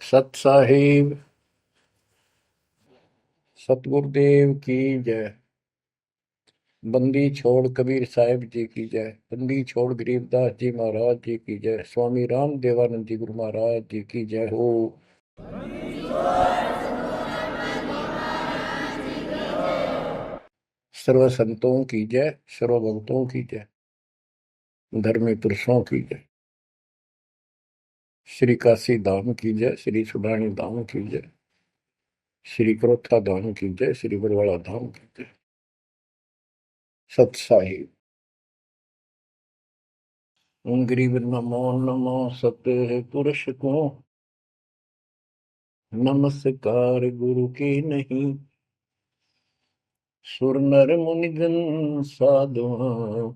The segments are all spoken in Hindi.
सत साहिब सतगुरुदेव की जय। बंदी छोड़ कबीर साहिब जी की जय। बंदी छोड़ गरीबदास जी महाराज जी की जय। स्वामी राम देवानंद जी गुरु महाराज जी की जय हो। सर्व संतों की जय, सर्व भक्तों की जय, धर्मी पुरुषों की जय। श्री काशी धाम की जय, श्री सुडानी धाम की जय, श्री क्रोथा धाम की जय, श्री बरवाड़ा धाम की जय। सत साहिब गरीब नमो नमो सत पुरुष को, नमस्कार गुरु की नहीं। सुर नर मुनिजन साधुआ,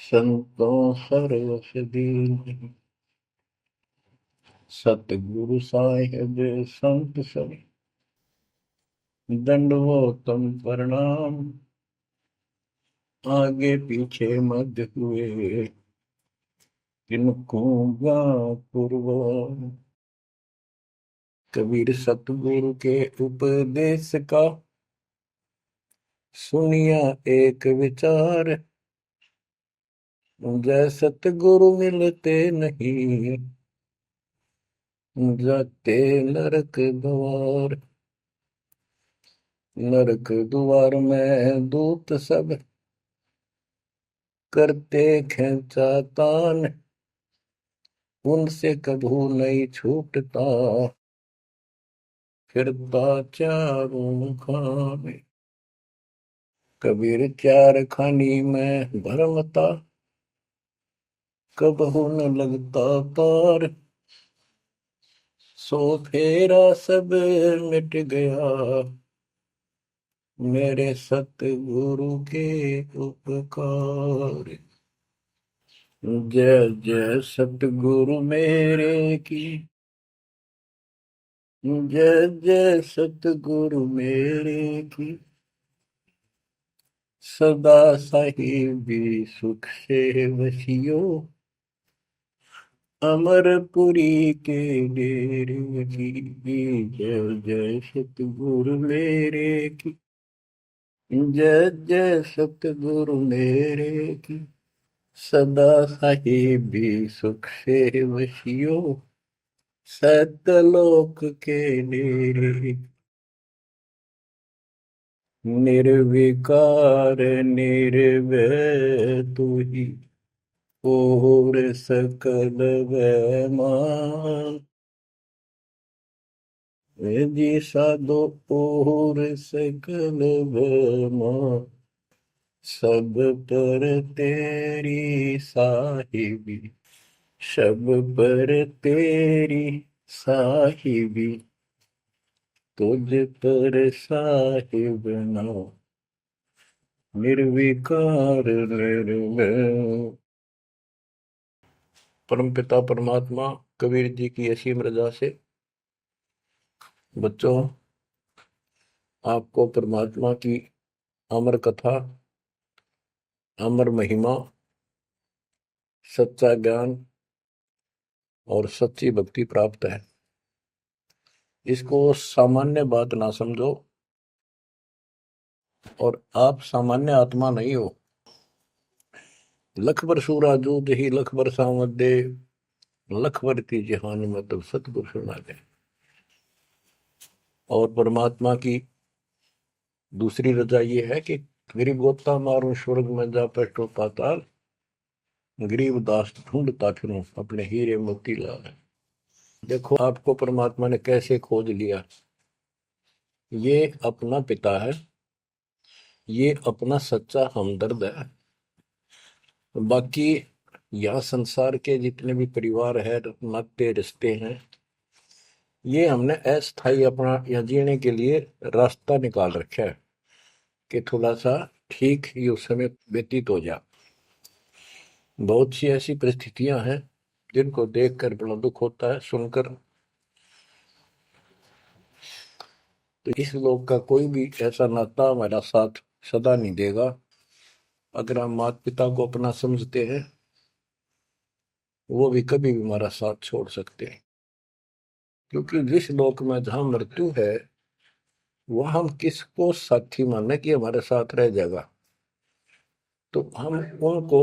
संतों सर्वस दीन। सतगुरु साहिब संत सब, दंडवतम प्रणाम। आगे पीछे मध्य हुए, किनको पूर्व। कबीर सतगुरु के उपदेश का, सुनिया एक विचार। जय सतगुरु मिलते नहीं, जाते नरक द्वार। नरक द्वार में दूत सब, करते खेचा तान। उनसे कभू नहीं छूटता, फिरता चारों खाने। कबीर चार खानी में भरमता, कबहू न लगता पार। सो फेरा सब मिट गया, मेरे सतगुरु के उपकार। जय जय सतगुरु मेरे की, जय जय सतगुरु मेरे की। सदा साहिबी सुख से वसियो, अमरपुरी के डेरे की। जय जय सतगुरु मेरे की, जय जय सतगुरु मेरे की। सदा साहिबी सुख से वसियो, सतलोक के डेरे। निर्विकार निर्भय तू ही, और सकल वैमान। जी साधो और सकल वैमान। सब पर तेरी साहिबी, सब पर तेरी साहिबी। तुझ पर साहिब नाम, निर्विकार निर्भय। परमपिता परमात्मा कबीर जी की असीम रजा से बच्चों, आपको परमात्मा की अमर कथा, अमर महिमा, सच्चा ज्ञान और सच्ची भक्ति प्राप्त है। इसको सामान्य बात ना समझो, और आप सामान्य आत्मा नहीं हो। लख बर सूरा जूद ही लख बर सावत दे, लख बर की जहान मतलब सतगुरु सुना दे। और परमात्मा की दूसरी रजा ये है कि गरीब गोता मारू स्वर्ग में जा पैठो पाताल। गरीब दास ढूंढता फिरूं अपने हीरे मोती लाल। देखो आपको परमात्मा ने कैसे खोज लिया। ये अपना पिता है, ये अपना सच्चा हमदर्द है। बाकी यह संसार के जितने भी परिवार है, नाते रिश्ते हैं, ये हमने अस्थाई अपना या जीने के लिए रास्ता निकाल रखा है कि थोड़ा सा ठीक ये उस समय व्यतीत हो जाए। बहुत सी ऐसी परिस्थितियां हैं जिनको देखकर बड़ा दुख होता है सुनकर। तो इस लोक का कोई भी ऐसा नाता हमारा साथ सदा नहीं देगा। अगर हम माता पिता को अपना समझते हैं, वो भी कभी भी हमारा साथ छोड़ सकते हैं। क्योंकि जिस लोक में जहां मृत्यु है वह हम किसको साथी माने कि हमारे साथ रह जाएगा, तो हम उनको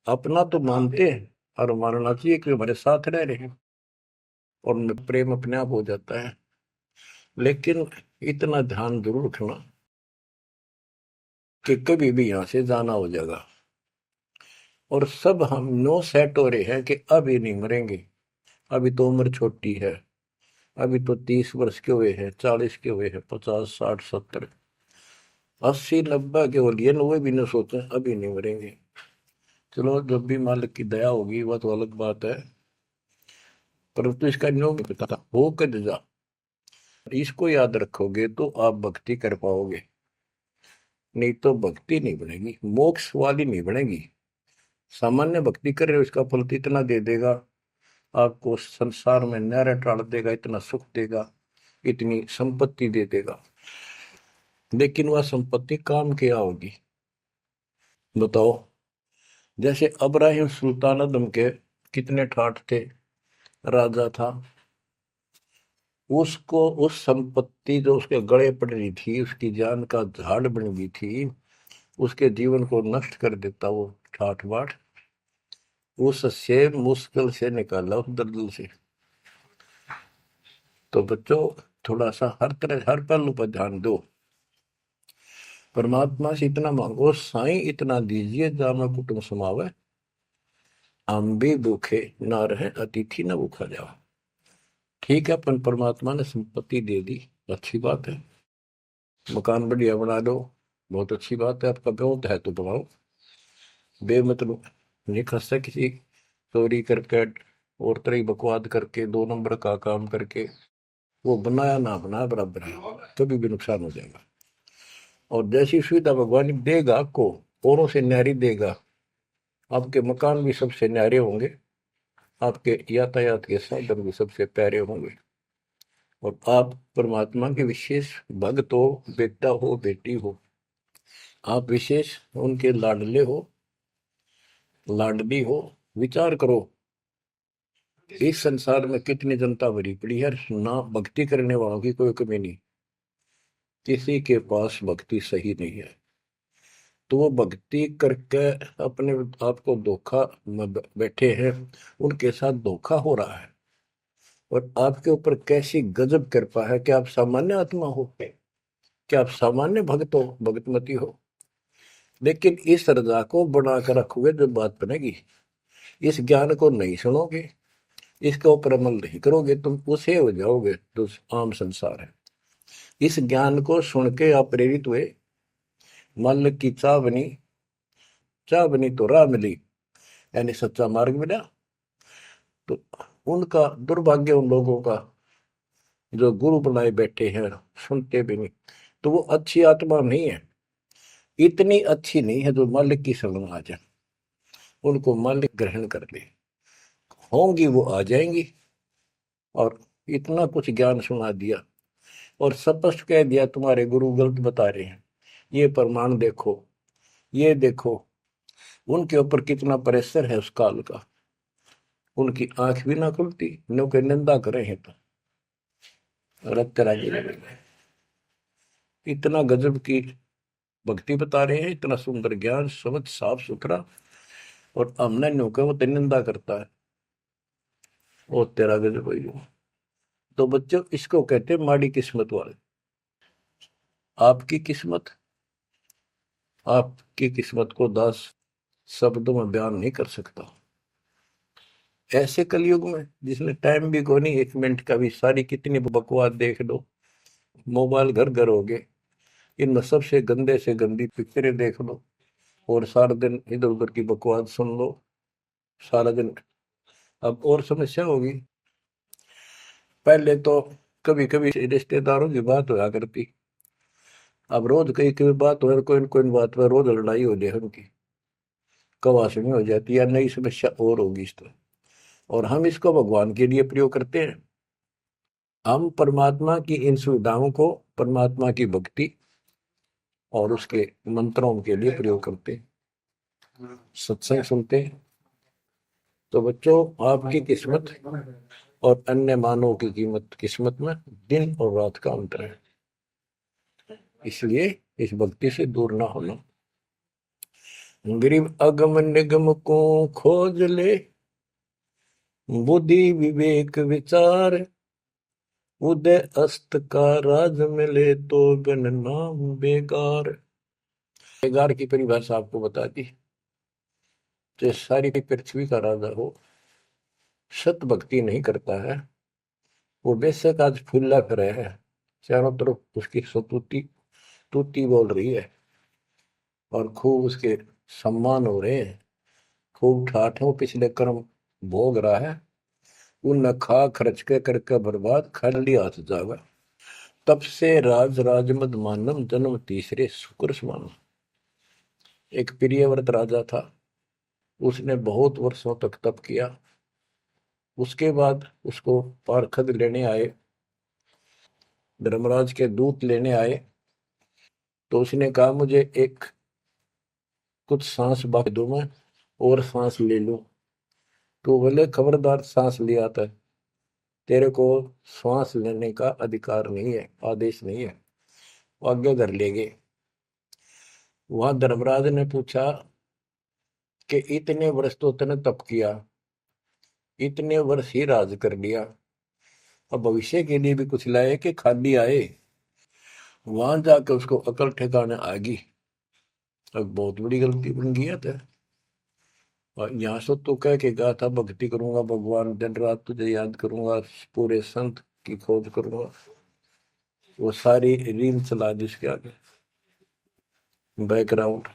अपना तो मानते हैं और मानना चाहिए कि हमारे साथ रह रहे हैं और प्रेम अपने आप हो जाता है। लेकिन इतना ध्यान जरूर रखना कि कभी भी यहां से जाना हो जाएगा। और सब हम नो सेट हो रहे हैं कि अभी नहीं मरेंगे, अभी तो उम्र छोटी है, अभी तो 30 वर्ष के हुए हैं, 40 के हुए हैं, 50 60 70 80 90 के हो लिए, 90 भी न सोचे अभी नहीं मरेंगे। चलो जब भी मालिक की दया होगी वह तो अलग बात है, परंतु इसका नियम नहीं पता था हो कद जा। इसको याद रखोगे तो आप भक्ति कर पाओगे, नहीं तो भक्ति नहीं बनेगी, मोक्ष वाली नहीं बनेगी। सामान्य भक्ति कर रहे हो इसका फल तो इतना दे देगा, आपको संसार में न्यारा टाल देगा, इतना सुख देगा, इतनी संपत्ति दे देगा, लेकिन वह संपत्ति काम क्या होगी बताओ। जैसे अब्राहिम सुल्तान अदम के कितने ठाठ थे, राजा था, उसको उस संपत्ति जो उसके गले पड़ रही थी, उसकी जान का झाड़ बन गई थी, उसके जीवन को नष्ट कर देता वो ठाठ बाट, उससे मुश्किल से निकाला उस दलदल से। तो बच्चों थोड़ा सा हर तरह हर पहलू पर ध्यान दो, परमात्मा से इतना मांगो, साईं इतना दीजिए जामा कुटुंब समावे, हम भी भूखे ना रहे अतिथि ना भूखा जाओ। ठीक है, अपन परमात्मा ने संपत्ति दे दी, अच्छी बात है, मकान बढ़िया बना दो, बहुत अच्छी बात है, आपका ब्योत है तो बनाओ, बेमतलब नहीं खसता किसी चोरी करके और तरह बकवाद करके 2 नंबर का काम करके, वो बनाया ना बनाया बराबर है, कभी भी नुकसान हो जाएगा। और जैसी सुविधा भगवान देगा आपको, औरों से न्यारी देगा, आपके मकान भी सबसे न्यारे होंगे, आपके यातायात के साधन भी सबसे प्यारे होंगे, और आप परमात्मा के विशेष भक्त हो, बेटा हो बेटी हो, आप विशेष उनके लाडले हो लाडली हो। विचार करो इस संसार में कितनी जनता भरी पड़ी है, ना भक्ति करने वालों की कोई कमी नहीं, किसी के पास भक्ति सही नहीं है, तो वो भक्ति करके अपने आप को धोखा में बैठे हैं, उनके साथ धोखा हो रहा है। और आपके ऊपर कैसी गजब कृपा है कि आप सामान्य आत्मा हो, क्या आप सामान्य भक्त हो, भगतमती हो, लेकिन इस रजा को बनाकर रखोगे जब बात बनेगी, इस ज्ञान को नहीं सुनोगे, इसके ऊपर अमल नहीं करोगे, तुम उसे हो जाओगे जो आम संसार है। इस ज्ञान को सुन के आप प्रेरित हुए, मन की चाह बनी तो राह मिली, यानी सच्चा मार्ग मिला। तो उनका दुर्भाग्य उन लोगों का जो गुरु बनाए बैठे हैं, सुनते भी नहीं, तो वो अच्छी आत्मा नहीं है, इतनी अच्छी नहीं है जो मालिक की शरण आ जाए, उनको मालिक ग्रहण कर ले, होंगी वो आ जाएंगी। और इतना कुछ ज्ञान सुना दिया और स्पष्ट कह दिया तुम्हारे गुरु गलत बता रहे हैं, ये प्रमाण देखो, ये देखो, उनके ऊपर कितना प्रेशर है उस काल का, उनकी आंख भी ना खुलती, नो के निंदा करे हैं तो रक्त राजी लगेगा। इतना गजब की भक्ति बता रहे हैं, इतना सुंदर ज्ञान समझ साफ सुथरा, और हमने नो के वो तो निंदा करता है, वो तेरा गजब है। तो बच्चों इसको कहते हैं माड़ी किस्मत वाले। आपकी किस्मत, आपकी किस्मत को 10 शब्दों में बयान नहीं कर सकता। ऐसे कलयुग में जिसने टाइम भी को नहीं, 1 मिनट का भी, सारी कितनी बकवास देख लो, मोबाइल घर घर हो गए, इनमें सबसे गंदे से गंदी पिक्चरें देख लो, और सारा दिन इधर उधर की बकवास सुन लो सारा दिन। अब और समस्या होगी, पहले तो कभी कभी रिश्तेदारों की बात होया करती, अब रोज कई कई बात हो, कोई कोई बात पर रोज लड़ाई हो जाए उनकी, कवासनी हो जाती है, नई समस्या और होगी इस तरह। और हम इसको भगवान के लिए प्रयोग करते हैं, हम परमात्मा की इन सुविधाओं को परमात्मा की भक्ति और उसके मंत्रों के लिए प्रयोग करते हैं, सत्संग सुनते हैं, तो बच्चों, आपकी किस्मत और अन्य मानव की कीमत किस्मत में दिन और रात का अंतर है, इसलिए इस भक्ति से दूर ना होना। गरीब अगम निगम को खोज ले, बुद्धि विवेक विचार, उदय अस्त का राज मिले तो बिन नाम बेगार। बेगार की परिभाषा आपको बता दी। जो सारी पृथ्वी का राजा हो, सत भक्ति नहीं करता है, वो बेशक आज फूला फिरे है, चारों तरफ उसकी सतुति तूती बोल रही है और खूब उसके सम्मान हो रहे हैं, खूब ठाठों पिछले कर्म भोग रहा है, उन खा खर्च के करके बर्बाद, खाली हाथ जागा। तब से राज राजमद मानम, जन्म तीसरे शुक्र समानम। एक प्रियव्रत राजा था, उसने बहुत वर्षों तक तप किया। उसके बाद उसको पारखद लेने आए, धर्मराज के दूत लेने आए। तो उसने कहा, मुझे एक कुछ सांस बाकी दो, मैं और सांस ले लूं। तो बोले, खबरदार, सांस लिया था, तेरे को श्वास लेने का अधिकार नहीं है, आदेश नहीं है। आगे धर ले गए। वहां धर्मराज ने पूछा कि इतने वर्ष तो तूने तप किया, इतने वर्ष ही राज कर लिया, अब भविष्य के लिए भी कुछ लाए कि खाली आए। वहां जाकर उसको अकल ठिकाने आ गई। अब बहुत बड़ी गलती बन गई है तो। और यहाँ से तो कह के गया था, भक्ति करूंगा भगवान, दिन रात तुझे याद करूंगा, पूरे संत की खोज करूंगा। वो सारी रील चला दी उसके आगे, बैकग्राउंड।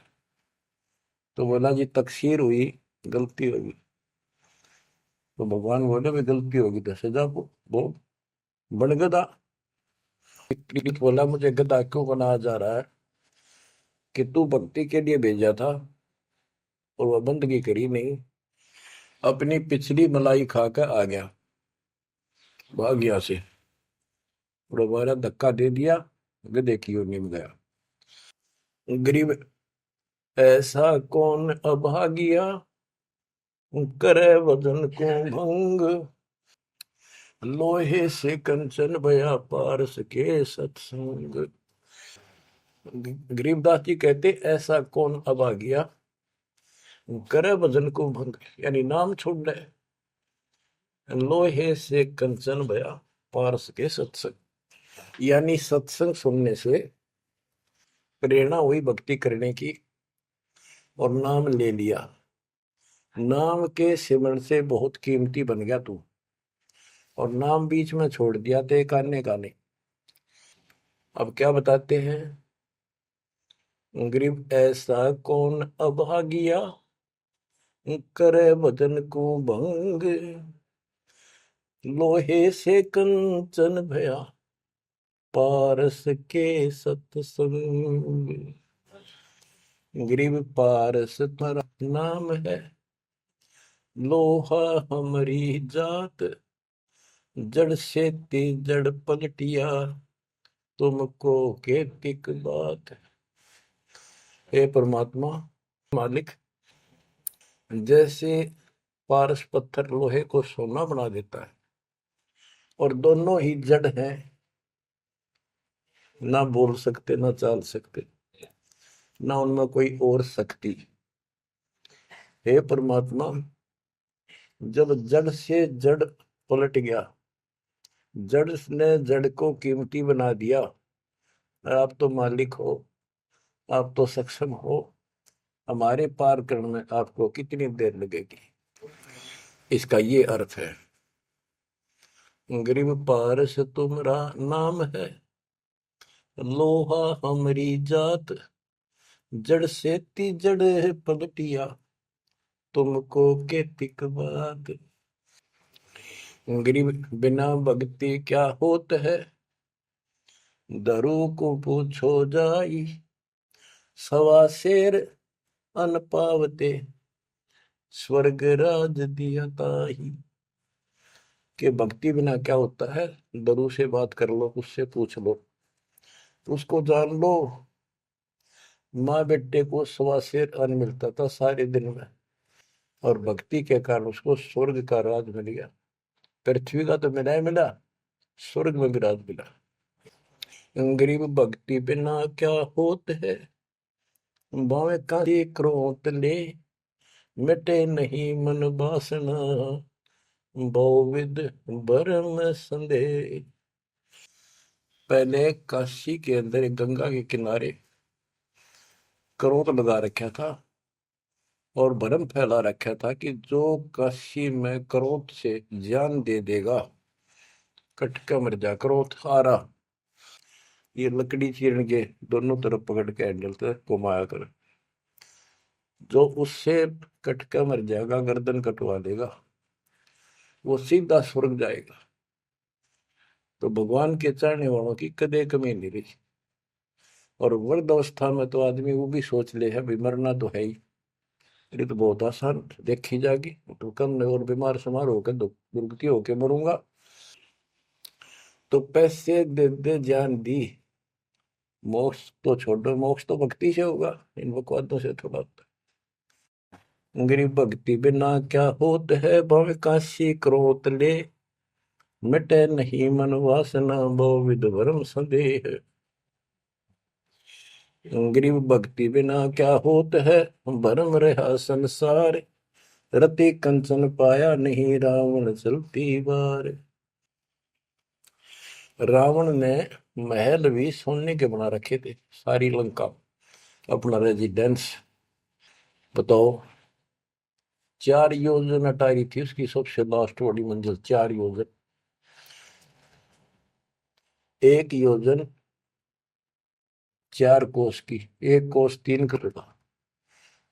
तो बोला जी, तकसीर हुई, गलती होगी। तो भगवान बोले, भी गलती होगी तो सजा वो बन गधा। बोला, मुझे गधा क्यों बनाया जा रहा है कि तू भक्ति के लिए भेजा था और वह बंदगी करी नहीं, अपनी पिछली मलाई खाकर आ गया, भाग गया से, और हमारा धक्का दे दिया, गधे की ओर निम गया। गरीब ऐसा कौन अभागिया, करे वजन को भंग, लोहे से कंचन भया पारस के सत्संग। गरीबदास जी कहते, ऐसा कौन अभागिया, करे वजन को भंग, यानी नाम छोड़ दे, लोहे से कंचन भया पारस के सत्संग, यानी सत्संग सुनने से प्रेरणा हुई भक्ति करने की, और नाम ले लिया। नाम के सिमरण से बहुत कीमती बन गया तू, और नाम बीच में छोड़ दिया तो एक आने का नहीं। अब क्या बताते हैं, गरीब ऐसा कौन अभागिया, करे वजन को भंग, लोहे से कंचन भया पारस के सत्संग। गरीब पारस पर नाम है, लोहा हमारी जात, जड़ से ती जड़ पलटिया, तुमको केतिक बात। हे परमात्मा मालिक, जैसे पारस पत्थर लोहे को सोना बना देता है, और दोनों ही जड़ हैं, ना बोल सकते ना चाल सकते, ना उनमें कोई और शक्ति। हे परमात्मा, जब जड़ से जड़ पलट गया, जड़ ने जड़ को कीमती बना दिया, आप तो मालिक हो, आप तो सक्षम हो, हमारे पार करने में आपको कितनी देर लगेगी। इसका ये अर्थ है, गरीब पारस तुम्हारा नाम है, लोहा हमारी जात, जड़ से ती जड़ है पलटिया, तुमको के तिक बात। गरीब बिना भक्ति क्या होत है, दरू को पूछो जाई, सवा शेर अन पावते, स्वर्ग राज दिया ताही। कि भक्ति बिना क्या होता है, दरू से बात कर लो, उससे पूछ लो, उसको जान लो। माँ बेटे को सवा शेर अन्न मिलता था सारे दिन में, और भक्ति के कारण उसको स्वर्ग का राज मिल गया। पृथ्वी का तो मिला ही मिला, स्वर्ग में भी राज मिला। गरीब भक्ति बिना क्या होत है, बावे कांति क्रोध ले, मिटे नहीं मन बासना, बहुविध भरम संदेह। पहले काशी के अंदर एक गंगा के किनारे क्रोध लगा रखा था और भरम फैला रखा था कि जो काशी में क्रोध से जान दे देगा, कटका मर जा। क्रोध आ रहा, ये लकड़ी चीरन के दोनों तरफ पकड़ के हैंडल से घुमाया कर, जो उससे कटका मर जाएगा, गर्दन कटवा देगा, वो सीधा स्वर्ग जाएगा। तो भगवान के चाहने वालों की कदे कमी नहीं रही। और वृद्ध अवस्था में तो आदमी वो भी सोच ले है भी मरना तो है ही, ये तो बहुत आसान देखी जाएगी, तो कम और बीमार समार होकर दुर्गति होके मरूंगा। तो पैसे दे दे जान दी, मोक्ष तो छोड़ो, मोक्ष तो भक्ति से होगा, इन बकवादों से थोड़ा होता है। गरीब भक्ति बिना क्या होत है, भव काशी क्रोत ले, मिटे नहीं मन वासना, बहुविध भरम संदेह। गरीब भक्ति बिना क्या होत है, भरम रहा संसार, रति कंचन पाया नहीं, रावण चलती बार। रावण ने महल भी सोने के बना रखे थे, सारी लंका अपना रेजिडेंस। बताओ, 4 योजन अटारी थी उसकी सबसे लास्ट वाली मंजिल, 4 योजन। 1 योजन 4 कोस की, 1 कोस 3 करोड़,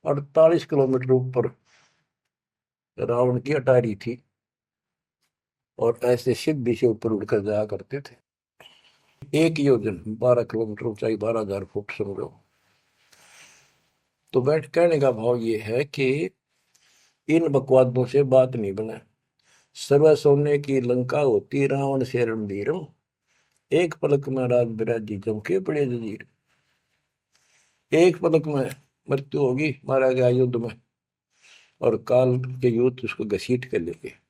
48 किलोमीटर ऊपर रावण की अटारी थी। और ऐसे सीधी से ऊपर उड़कर जाया करते थे। 1 योजन 12 किलोमीटर ऊंचाई, 12,000 फुट समझो। तो बैठ कहने का भाव ये है कि इन बकवादों से बात नहीं बने। सर्व सोने की लंका होती, रावण से रणधीरम, एक पलक में राज बिराजी जमके पड़े जजीर। एक पलक में मृत्यु होगी, मारा गया युद्ध में, और काल के युद्ध उसको घसीट कर लेंगे।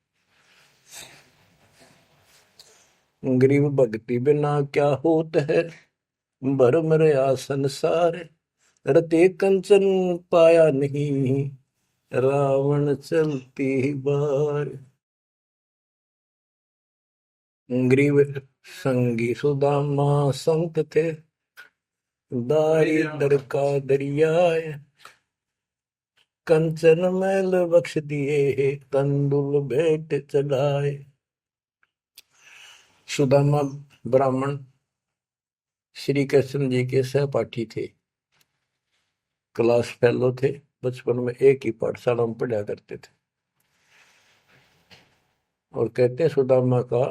गरीब भक्ति बिना क्या होत है, भरम रया संसार, रते कंचन पाया नहीं, रावण चलती बार। ग्रीव संगी सुदामा संत थे, दारिद्र का दरियाए, कंचन मैल बख्श दिए, तंदुल भेंट चढ़ाए। सुदामा ब्राह्मण श्री कृष्ण जी के सहपाठी थे, क्लास फेलो थे, बचपन में एक ही पाठशाला में पढ़ा करते थे। और कहते सुदामा का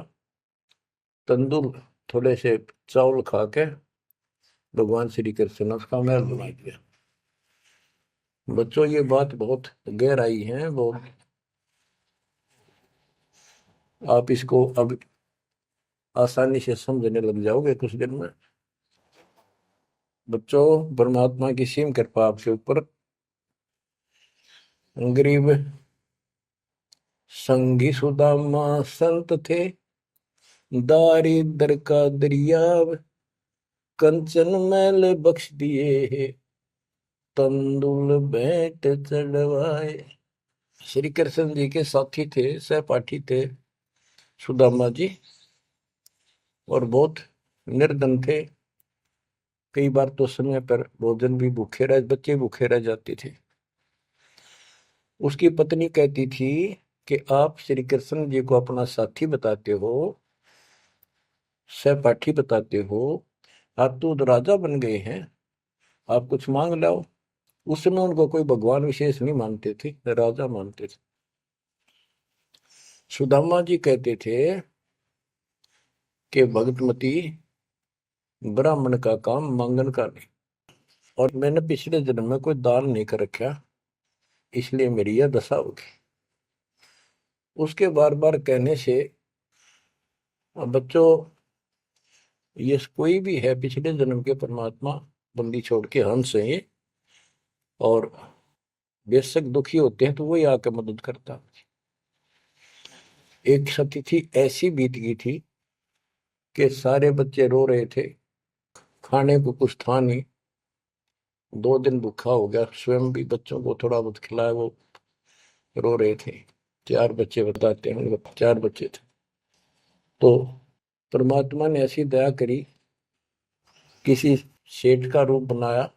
तंदुल थोड़े से चावल खा के भगवान श्री कृष्ण ने उसका महल बना दिया। बच्चों, ये बात बहुत गहराई है, बहुत आप इसको अब आसानी से समझने लग जाओगे कुछ दिन में। बच्चों, परमात्मा की सीम कृपा आपके ऊपर। गरीब संगी सुदामा संत थे, दारिद्र का दरिया, कंचन मैल बख्श दिए, तंदुल भेंट चढ़वाए। श्री कृष्ण जी के साथी थे, सहपाठी थे सुदामा जी, और बहुत निर्धन थे। कई बार तो समय पर भोजन भी भूखे रह, बच्चे भूखे रह जाते थे। उसकी पत्नी कहती थी कि आप श्री कृष्ण जी को अपना साथी बताते हो, सहपाठी बताते हो, आप तो राजा बन गए हैं, आप कुछ मांग लाओ। उस समय उनको कोई भगवान विशेष नहीं मानते थे, राजा मानते थे। सुदामा जी कहते थे कि भगतमती, ब्राह्मण का काम मांगन का नहीं, और मैंने पिछले जन्म में कोई दान नहीं कर रखा, इसलिए मेरी यह दशा होगी। उसके बार बार कहने से, बच्चों, ये कोई भी है पिछले जन्म के परमात्मा बंदी छोड़ के हंस है ये, और बेशक दुखी होते हैं तो वही आके मदद करता। एक सती थी, ऐसी बीत गई थी कि सारे बच्चे रो रहे थे, खाने को कुछ था नहीं, 2 दिन भूखा हो गया, स्वयं भी बच्चों को थोड़ा बहुत खिलाया, वो रो रहे थे। 4 बच्चे बताते हैं, 4 बच्चे थे। तो परमात्मा ने ऐसी दया करी, किसी सेठ का रूप बनाया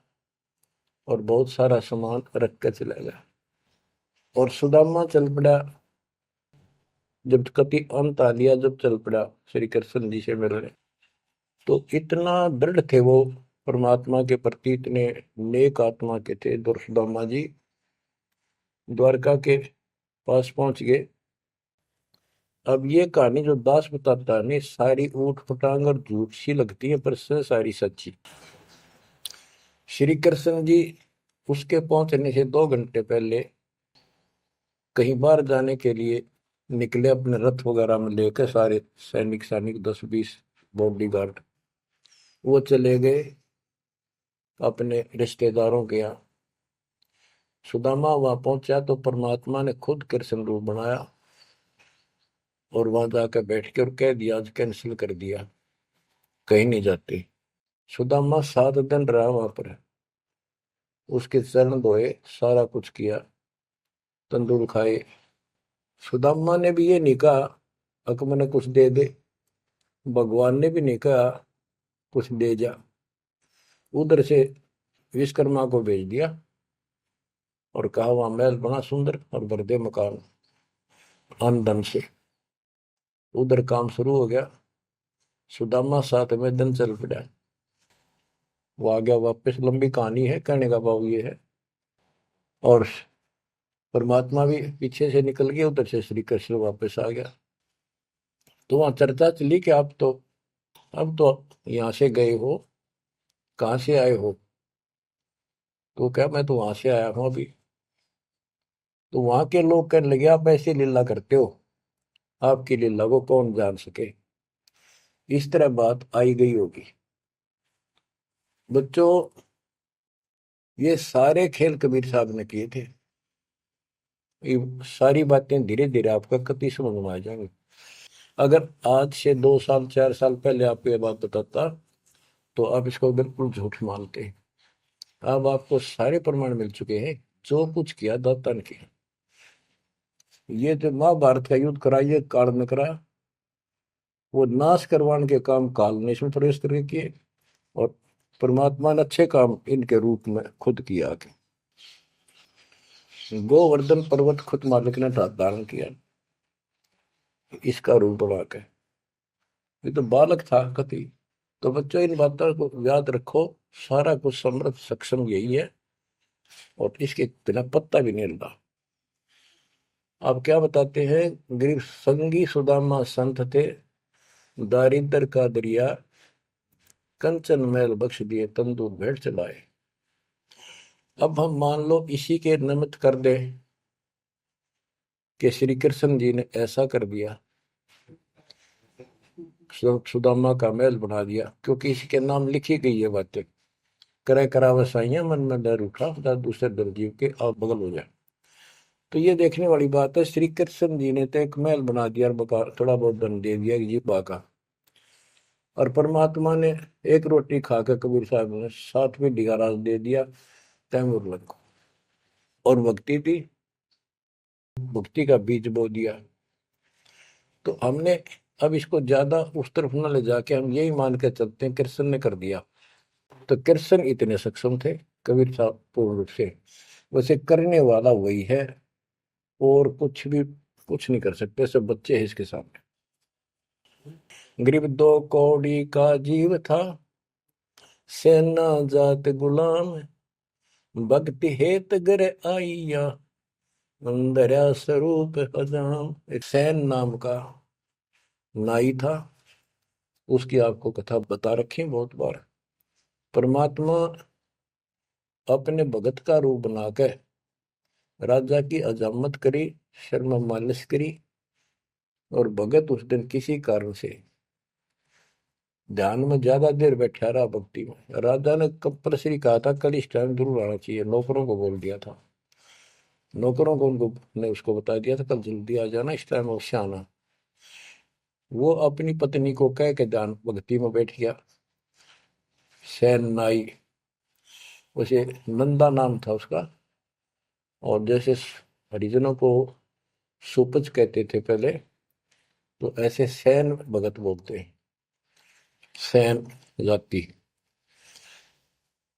और बहुत सारा सामान रख कर चला गया। और सुदामा चल पड़ा, जब कति अंत आ लिया, जब चल पड़ा श्री कृष्ण जी से मिलने, तो इतना दृढ़ थे वो परमात्मा के प्रति, इतने नेक आत्मा के थे दुर्सुदामा जी। द्वारका के पास पहुंच गए। अब ये कहानी जो दास बताता है नहीं, सारी ऊट पटांग और झूठ सी लगती है, पर सारी सच्ची। श्री कृष्ण जी उसके पहुंचने से 2 घंटे पहले कहीं बाहर जाने के लिए निकले, अपने रथ वगैरह में लेकर सारे सैनिक सैनिक 10-20 बॉडीगार्ड। वो चले गए अपने रिश्तेदारों के यहाँ। सुदामा वहां पहुंचा तो परमात्मा ने खुद कृष्ण रूप बनाया और वहां जाकर बैठ के और कह दिया, आज कैंसिल कर दिया, कहीं नहीं जाते। सुदामा 7 दिन रहा वहां पर, उसके चरण धोए, सारा कुछ किया, तंदूर खाए। सुदामा ने भी ये नहीं कहा अक मैंने कुछ दे दे, भगवान ने भी नहीं कहा कुछ दे जा। उधर से विश्वकर्मा को भेज दिया और कहा वहां महल बना सुंदर और भर दे मकान अन्न धन से। उधर काम शुरू हो गया। सुदामा 7वें दिन चल पड़ा। वो आ गया वापस, लंबी कहानी है, कहने का भाव ये है। और परमात्मा भी पीछे से निकल गया, उधर से श्री कृष्ण वापस आ गया। तो वहां चर्चा चली कि आप तो अब तो यहाँ से गए हो, कहाँ से आए हो? तो क्या, मैं तो वहां से आया हूँ अभी। तो वहां के लोग कहने लगे, आप ऐसी लीला करते हो, आपकी लीला को कौन जान सके। इस तरह बात आई गई होगी। बच्चों, ये सारे खेल कबीर साहब ने किए थे। ये सारी बातें धीरे धीरे आपका कति समझ में आ जाएंगी। अगर आज से 2 साल 4 साल पहले आपको ये बात बताता तो आप इसको बिल्कुल झूठ मानते। अब आपको सारे प्रमाण मिल चुके हैं, जो कुछ किया दाता ने किया। ये जो महाभारत का युद्ध करा, ये काल ने करा, वो नाश करवाने के काम काल ने इसमें प्रवेश करके किए, और परमात्मा ने अच्छे काम इनके रूप में खुद किया के। गोवर्धन पर्वत खुद मालिक ने धारण किया इसका रूप बना के। ये तो बालक था कति। तो बच्चों, इन बातों को याद रखो, सारा कुछ समर्थ सक्षम यही है, और इसके बिना पत्ता भी नहीं हिलता। आप क्या बताते हैं, गरीब संगी सुदामा संत थे, दारिद्र का दरिया कंचन मैल बख्श दिए, तंदूर भेंट चलाए। अब हम मान लो इसी के निमित्त कर दे कि श्री कृष्ण जी ने ऐसा कर दिया, सुदामा का महल बना दिया, क्योंकि इसके नाम लिखी गई है बातें। करे करा वसाइया मन में डर उठा, खुदा दूसरे दर जीव के आप बगल हो जाए। तो ये देखने वाली बात है, श्री कृष्ण जी ने तो एक महल बना दिया और बकार थोड़ा बहुत धन दे दिया जी का। और परमात्मा ने एक रोटी खाकर कबीर साहब ने 7वीं डिगाराज दे दिया तैमूर लग को। और भक्ति थी, भक्ति का बीज बो दिया। तो हमने अब इसको ज्यादा उस तरफ न ले जाके हम यही मान के चलते हैं कृष्ण ने कर दिया। तो कृष्ण इतने सक्षम थे कबीर साहब पूर्ण रूप से, वैसे करने वाला वही है, और कुछ भी कुछ नहीं कर सकते, सब बच्चे हैं इसके सामने। गरीब 2 कौड़ी का जीव था, सेना जात गुलाम, भक्ति हेत गर आइया, अंदर स्वरूप हजाम। एक सैन नाम का नाई था, उसकी आपको कथा बता रखी बहुत बार। परमात्मा अपने भगत का रूप बनाकर राजा की अजामत करी, शर्मा मालिश करी, और भगत उस दिन किसी कारण से ध्यान में ज्यादा देर बैठा रहा, भक्ति में। राजा ने कंपल्सरी कहा था कल इस टाइम जरूर आना चाहिए, नौकरों को बोल दिया था। नौकरों को उनको ने उसको बता दिया था कल जल्दी आ जाना, इस टाइम अवश्य आना। वो अपनी पत्नी को कह के ध्यान भक्ति में बैठ गया। सैन नाई, उसे नंदा नाम था उसका। और जैसे हरिजनों को सुपच कहते थे पहले, तो ऐसे सैन भगत बोलते हैं, सैन जाति।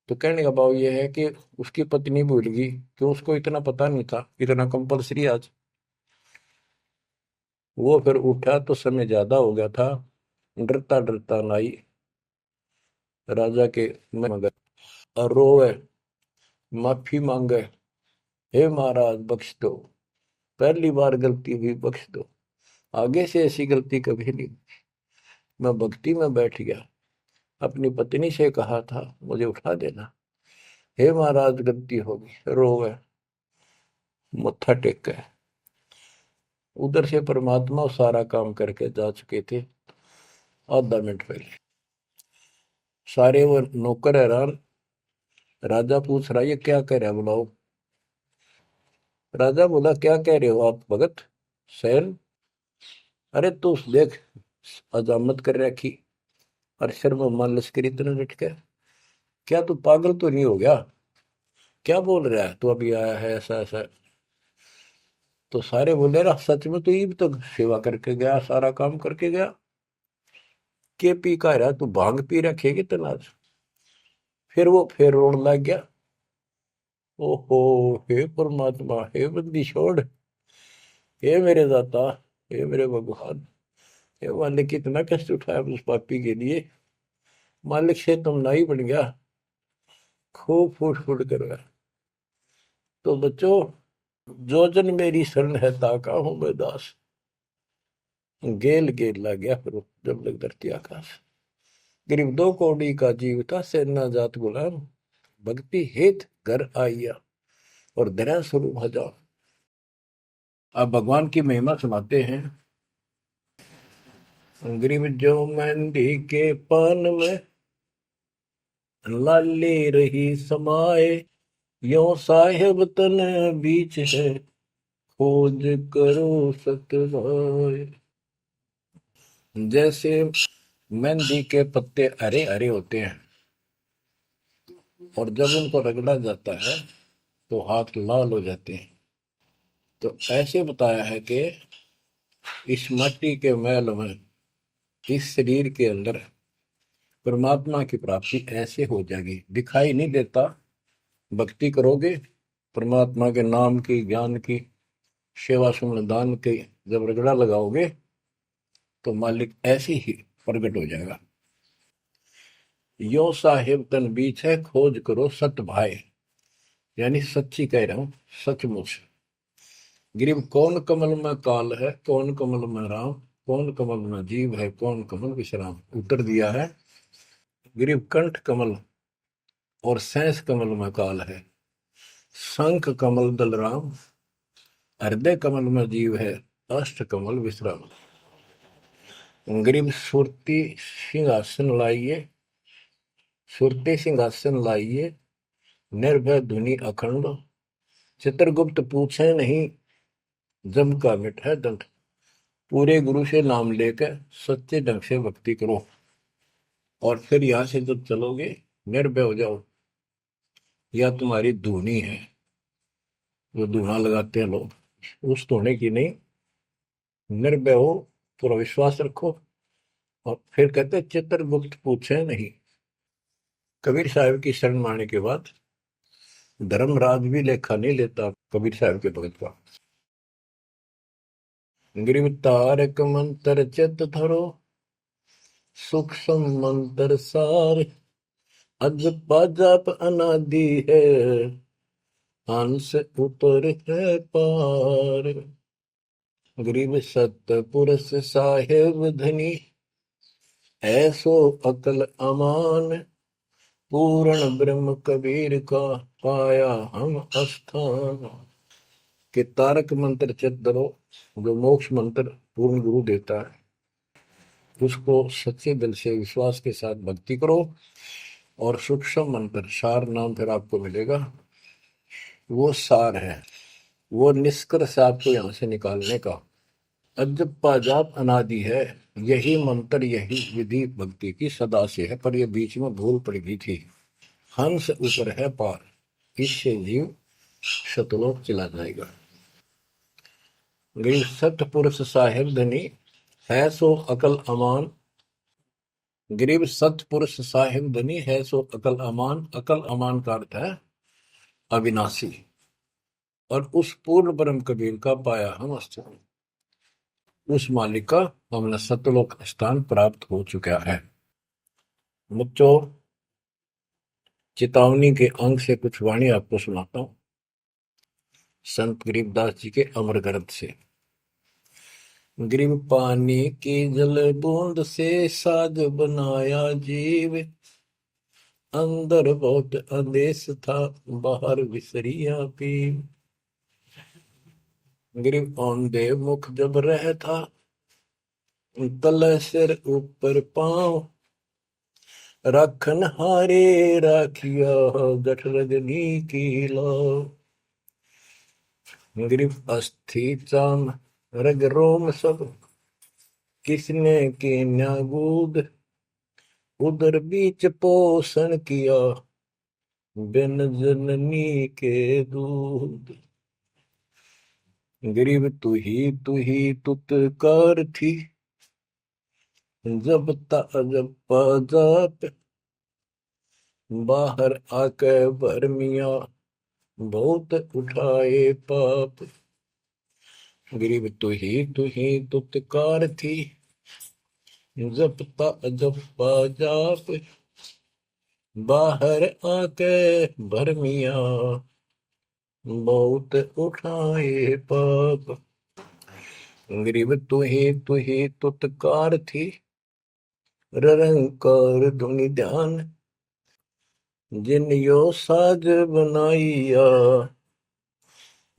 तो कहने का भाव यह है कि उसकी पत्नी भूल गई कि उसको इतना पता नहीं था, इतना कंपलसरी आज। वो फिर उठा तो समय ज्यादा हो गया था, डरता डरता नाई राजा के मगर और रोवे, माफी मांगे, हे महाराज बख्श दो, पहली बार गलती हुई बख्श दो, आगे से ऐसी गलती कभी नहीं। मैं भक्ति में बैठ गया, अपनी पत्नी से कहा था मुझे उठा देना, हे महाराज गलती होगी, रोवे, मत्था टेक गए। उधर से परमात्मा सारा काम करके जा चुके थे आधा मिनट पहले। सारे वो नौकर हैरान। राजा पूछ रहा, ये क्या कह रहा है बुलाओ। राजा बोला, क्या कह रहे हो आप भगत सैन? अरे तू देख, अजामत कर रखी और सिर में मान लश्करी तरह लटके, क्या तू पागल तो नहीं हो गया? क्या बोल रहा है तू, अभी आया है ऐसा ऐसा? तो सारे बोले, रहा सच में तो ये भी तो सेवा करके गया, सारा काम करके गया, के पी का रहा तू, भांग पी रखेगी तनाज। फिर वो फिर रोने लग गया, ओहो, हे परमात्मा, हे बंदी छोड़, हे मेरे दाता, हे मेरे भगवान, हे मालिक, कितना कष्ट उठाया उस पापी के लिए, मालिक से तुम ना ही बन गया, खूब फूट फूट कर रहा। तो बच्चों, जो जन मेरी शरण है ताका हूं मैं दास, गेल गेल ला गया फिर जब लग धरती आकाश। गरीब दो कौड़ी का जीव था, सेना जात गुलाम, भक्ति हेत घर आइया और दया स्वरूप हजार। अब भगवान की महिमा सुनाते हैं। गरीब जो मेहंदी के पान में लाली रही समाए, यो साहेब तन बीच है, खोज करो सतवाए। जैसे मेहंदी के पत्ते हरे हरे होते हैं और जब उनको रगड़ा जाता है तो हाथ लाल हो जाते हैं, तो ऐसे बताया है कि इस मिट्टी के मैल में, इस शरीर के अंदर परमात्मा की प्राप्ति ऐसे हो जाएगी, दिखाई नहीं देता। भक्ति करोगे, परमात्मा के नाम की, ज्ञान की, सेवा सुमन दान के जब रगड़ा लगाओगे तो मालिक ऐसे ही प्रकट हो जाएगा। यो साहेब तन बीच है, खोज करो सत भाई, यानी सच्ची कह रहा हूं, सचमुच। गिरिव कौन कमल में काल है, कौन कमल में राम, कौन कमल में जीव है, कौन कमल विश्राम। उत्तर दिया है, गिरिव कंठ कमल और सैंस कमल में काल है, शंख कमल दल राम, हृदय कमल में जीव है, अष्ट कमल विश्राम। गिरिव सुरती सिंहासन लाइए, सुरते सिंहासन लाइए, निर्भय धुनि अखंड, चित्रगुप्त पूछे नहीं, जम का मिट है दंड। पूरे गुरु से नाम लेकर सच्चे ढंग से भक्ति करो और फिर यहां से जब चलोगे निर्भय हो जाओ। या तुम्हारी धुनी है, जो धुना लगाते हैं लोग, उस धोने की नहीं, निर्भय हो, पूरा विश्वास रखो। और फिर कहते चित्रगुप्त पूछे नहीं। कबीर साहब की शरण माने के बाद धर्मराज भी लेखा नहीं लेता कबीर साहब के भगत का। गिरिव तारक मंत्र चित धरो, सूक्ष्म मंत्र सार, अज पाजाप अनादि है, हंस उतर है पार। गरीब सत पुरुष साहेब धनी, ऐसो अकल अमान, पूर्ण ब्रह्म कबीर का पाया हम स्थान। के तारक मंत्र चित धरो, जो मोक्ष मंत्र पूर्ण गुरु देता है, उसको सच्चे दिल से विश्वास के साथ भक्ति करो। और सूक्ष्म मंत्र, सार नाम फिर आपको मिलेगा, वो सार है। वो निष्कर्ष आपको यहां से निकालने का। अजब पाजाब अनादि है, यही मंत्र यही विधि भक्ति की सदा से है, पर ये बीच में भूल पड़ गई थी। हंस ऊपर है पार, इससे जीव शतलोक चला जाएगा। गई सतपुरुष साहिब धनी, है सो अकल अमान। गरीब सतपुरुष साहिब धनी, है सो अकल अमान। अकल अमान का अर्थ है अविनाशी। और उस पूर्ण ब्रह्म कबीर का पाया हम अस्तित्व, उस मालिक का हमने सतलोक स्थान प्राप्त हो चुका है। बच्चों, चेतावनी के अंग से कुछ वाणी आपको सुनाता हूं, संत गरीबदास जी के अमर ग्रंथ से। गरीब पानी की जल बूंद से साज बनाया जीव, अंदर बहुत अंदेश था, बाहर विसरिया पीव। गरीब औंधे मुख जब रहता, तल सिर ऊपर पांव, राखन हारे राखिया, गठ रजनी की लाओ। गरीब अस्थि चाम रग रोम सब, किसने की न्यागूद, उदर बीच पोषण किया, बिन जननी के दूध। गरीब तू ही तुतकार थी, जब जब जाप, बाहर आके भरमिया, बहुत उठाए पाप। गरीब तू ही तुतकार थी, जपता जपा जाप, बाहर आके भरमिया, बहुत उठाए पाप। गरीब तू ही तुतकार थी, रंकार धुनि ध्यान, जिन यो साज बनाइया,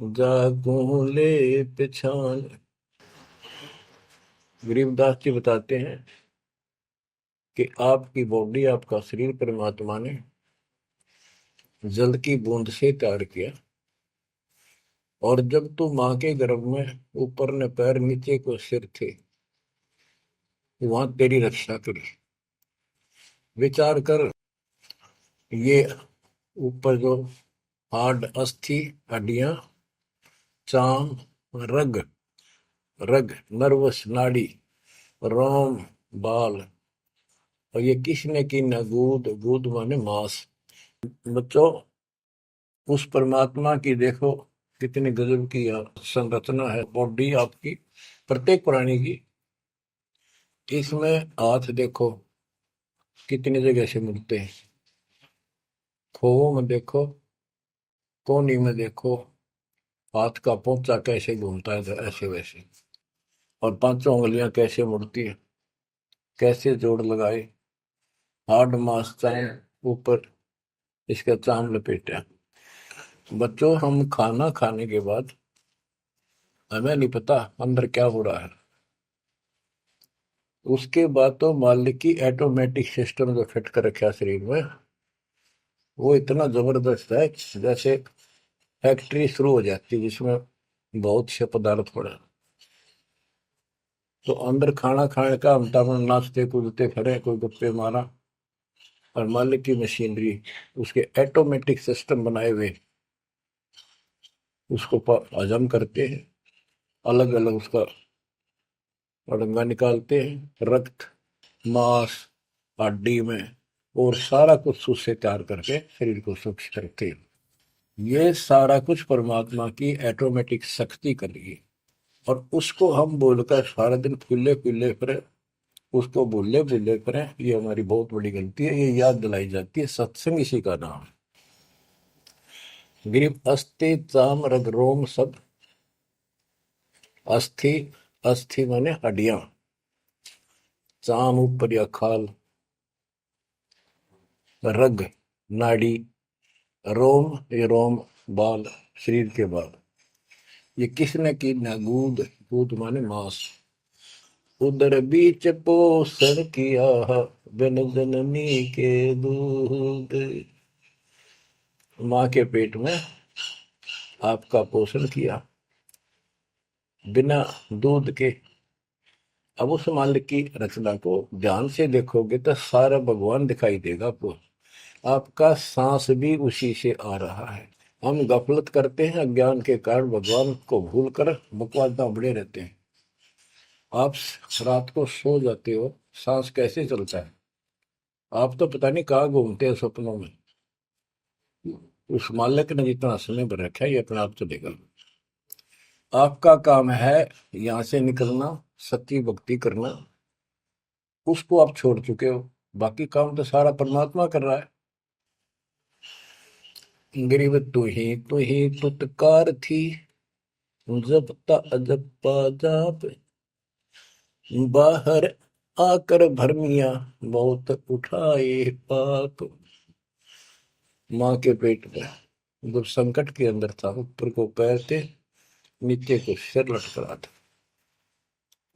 जागू ले पिछान। गरीबदास जी बताते हैं कि आपकी बॉडी, आपका शरीर परमात्मा ने जल की बूंद से तैयार किया, और जब तू मां के गर्भ में ऊपर ने पैर नीचे को सिर थे, वहां तेरी रक्षा करी। विचार कर, ये ऊपर जो हार्ड अस्थि हड्डियां, चाम रग, रग नर्वस नाड़ी, रोम बाल, और ये किसने की न गूद, गूद माने मांस। बच्चों, उस परमात्मा की देखो कितनी गजब की संरचना है बॉडी आपकी, प्रत्येक प्राणी की। इसमें हाथ देखो कितनी जगह से मुड़ते हैं, खोवों में देखो, कोहनी में देखो, हाथ का पोंचा कैसे घूमता है ऐसे वैसे, और पांचों उंगलियां कैसे मुड़ती है, कैसे जोड़ लगाए, हार्ड मास चाम ऊपर, इसका चाम लपेटा। बच्चों, हम खाना खाने के बाद हमें नहीं पता अंदर क्या हो रहा है। उसके बाद तो मालिक की ऑटोमेटिक सिस्टम जो फिट कर रखा शरीर में, वो इतना जबरदस्त है, जैसे फैक्ट्री शुरू हो जाती है जिसमें बहुत से पदार्थ पड़े। तो अंदर खाना खाने का हम तब नाचते कूदते खड़े, कोई गप्पे मारा, और मालिक की मशीनरी उसके ऑटोमेटिक सिस्टम बनाए हुए उसको हजम करते हैं, अलग अलग उसका अड़ंगा निकालते हैं, रक्त मांस हड्डी में, और सारा कुछ उससे तैयार करके शरीर को स्वच्छ करते हैं। ये सारा कुछ परमात्मा की ऑटोमेटिक शक्ति कर रही है, और उसको हम बोलकर सारा दिन फूले फूले फिरे, उसको भूले भूले फिरे, ये हमारी बहुत बड़ी गलती है। ये याद दिलाई जाती है, सत्संग इसी का नाम है। गरीब अस्थि चाम रग रोम सब, अस्थि, अस्थि माने हड्डियां, चाम ऊपर या खाल, रग नाड़ी, रोम ये रोम बाल, शरीर के बाल, ये किसने की ना गूद, गूद माने मांस, उदर बीच पोषण किया, बिन जननी के दूध। माँ के पेट में आपका पोषण किया बिना दूध के। अब उस मालिक की रचना को ध्यान से देखोगे तो सारा भगवान दिखाई देगा आपको। आपका सांस भी उसी से आ रहा है। हम गफलत करते हैं, अज्ञान के कारण भगवान को भूलकर बकवास में बड़े रहते हैं। आप रात को सो जाते हो, सांस कैसे चलता है? आप तो पता नहीं कहाँ घूमते हैं सपनों में। उस मालिक ने जितना समय भर रखा है ये अपने आप चलेगा। आपका काम है यहाँ से निकलना, सच्ची भक्ति करना। उसको आप छोड़ चुके हो, बाकी काम तो सारा परमात्मा कर रहा है। गरीब तू ही तुतकार थी, जपता अजपा जाप, बाहर आकर भरमिया बहुत उठाए पाप। माँ के पेट में जब संकट के अंदर था, ऊपर को पैर थे, नीचे को सिर लटक रहा था,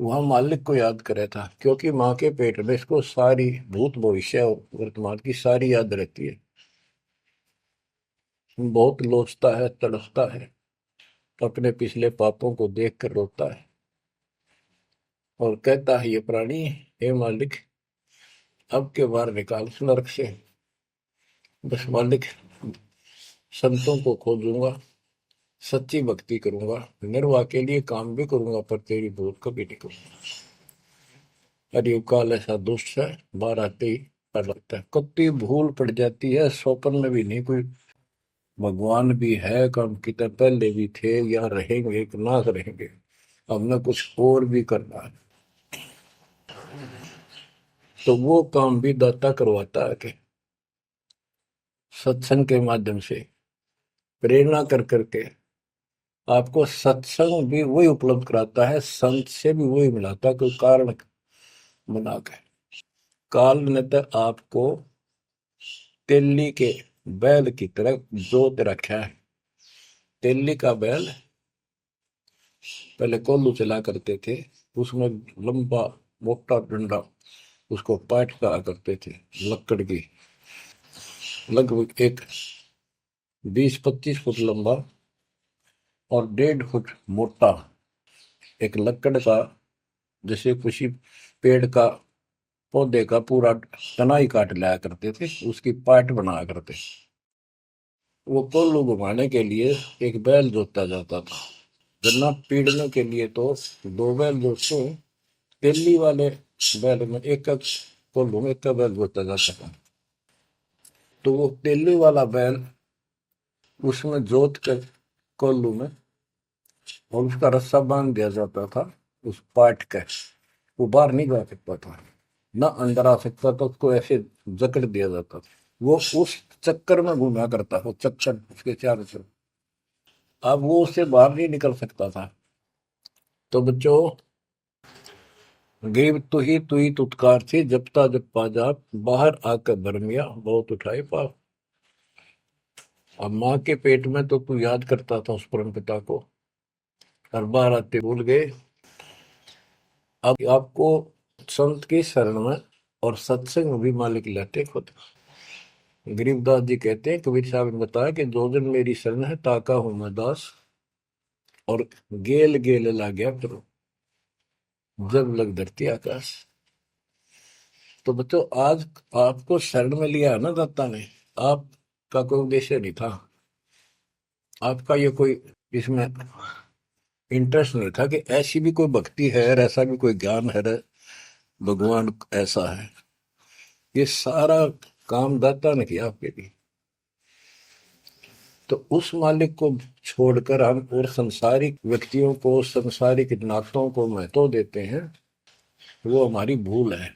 वहां मालिक को याद करे था, क्योंकि माँ के पेट में इसको सारी भूत भविष्य और वर्तमान की सारी याद रहती है। बहुत लोचता है, तड़पता है, अपने पिछले पापों को देख कर रोता है और कहता है, ये प्राणी, हे मालिक, अब के बार निकाल इस नरक से। बस मालिक, संतों को खोजूंगा, सच्ची भक्ति करूंगा, निर्वाह के लिए काम भी करूंगा, पर तेरी भूल कभी नहीं करूंगा। अरे काल ऐसा दुष्ट है, बाहर आते ही डर लगता है। कत्ती भूल पड़ जाती है, स्वप्न में भी नहीं कोई भगवान भी है, काम कितने पहले भी थे या रहेंगे कि ना रहेंगे, हमने कुछ और भी करना है। तो वो काम भी दाता करवाता है कि सत्संग के माध्यम से प्रेरणा कर करके आपको सत्संग भी वही उपलब्ध कराता है, संत से भी वही मिलाता है, कोई कारण बना के। काल ने तो आपको तेली के बैल की तरह जोत रखा है। तेली का बैल पहले कोल्लू चला करते थे, उसमें लंबा मोटा डंडा, उसको पाट कहा करते थे, लकड़ की, लगभग एक 20-25 फुट लंबा और 1.5 फुट मोटा एक लकड़ का, जैसे किसी पेड़ का पौधे का पूरा तनाई काट लाया करते थे, उसकी पाट बनाया करते। वो कोल्लू घुमाने के लिए एक बैल जोता जाता था। गन्ना पीड़ने के लिए तो 2 बैल जोतते हैं। तेली वाले बैल में एक कोल्लू में एक बैल जोता जाता था। तो वो तेली वाला बैल उसमें जोत कर कोल्लू में, और उसका रस्सा बांध दिया जाता था उस पाट का। वो बाहर नहीं जा सकता था, ना अंदर आ सकता था, उसको ऐसे जकड़ दिया जाता था। वो उस चक्कर में घूमा करता, वो चक्कर उसके चारों तरफ। अब वो उससे बाहर नहीं निकल सकता था। तो बच्चों, गरीब तू ही तुतकार थी, जपता जपा जाप, बाहर आकर भरमिया बहुत उठाए पाप। अब माँ के पेट में तो तू याद करता था उस परम पिता को, हर बार आते भूल गए। अब आपको संत की शरण में और सत्संग में भी मालिक लाते खुद। गरीबदास जी कहते हैं, कबीर साहब ने बताया कि जो दिन मेरी शरण है, ताका हूं मैं दास, और गेल गेल ला गया करो, जब लग धरती आकाश। तो बच्चों, आज आपको शरण में लिया है ना दाता ने, आपका कोई उद्देश्य नहीं था, आपका ये कोई इसमें इंटरेस्ट नहीं था कि ऐसी भी कोई भक्ति है और ऐसा भी कोई ज्ञान है, भगवान ऐसा है। ये सारा काम दाता ने किया आपके लिए। तो उस मालिक को छोड़कर हम और संसारिक व्यक्तियों को, संसारिक नातों को महत्व देते हैं, वो हमारी भूल है।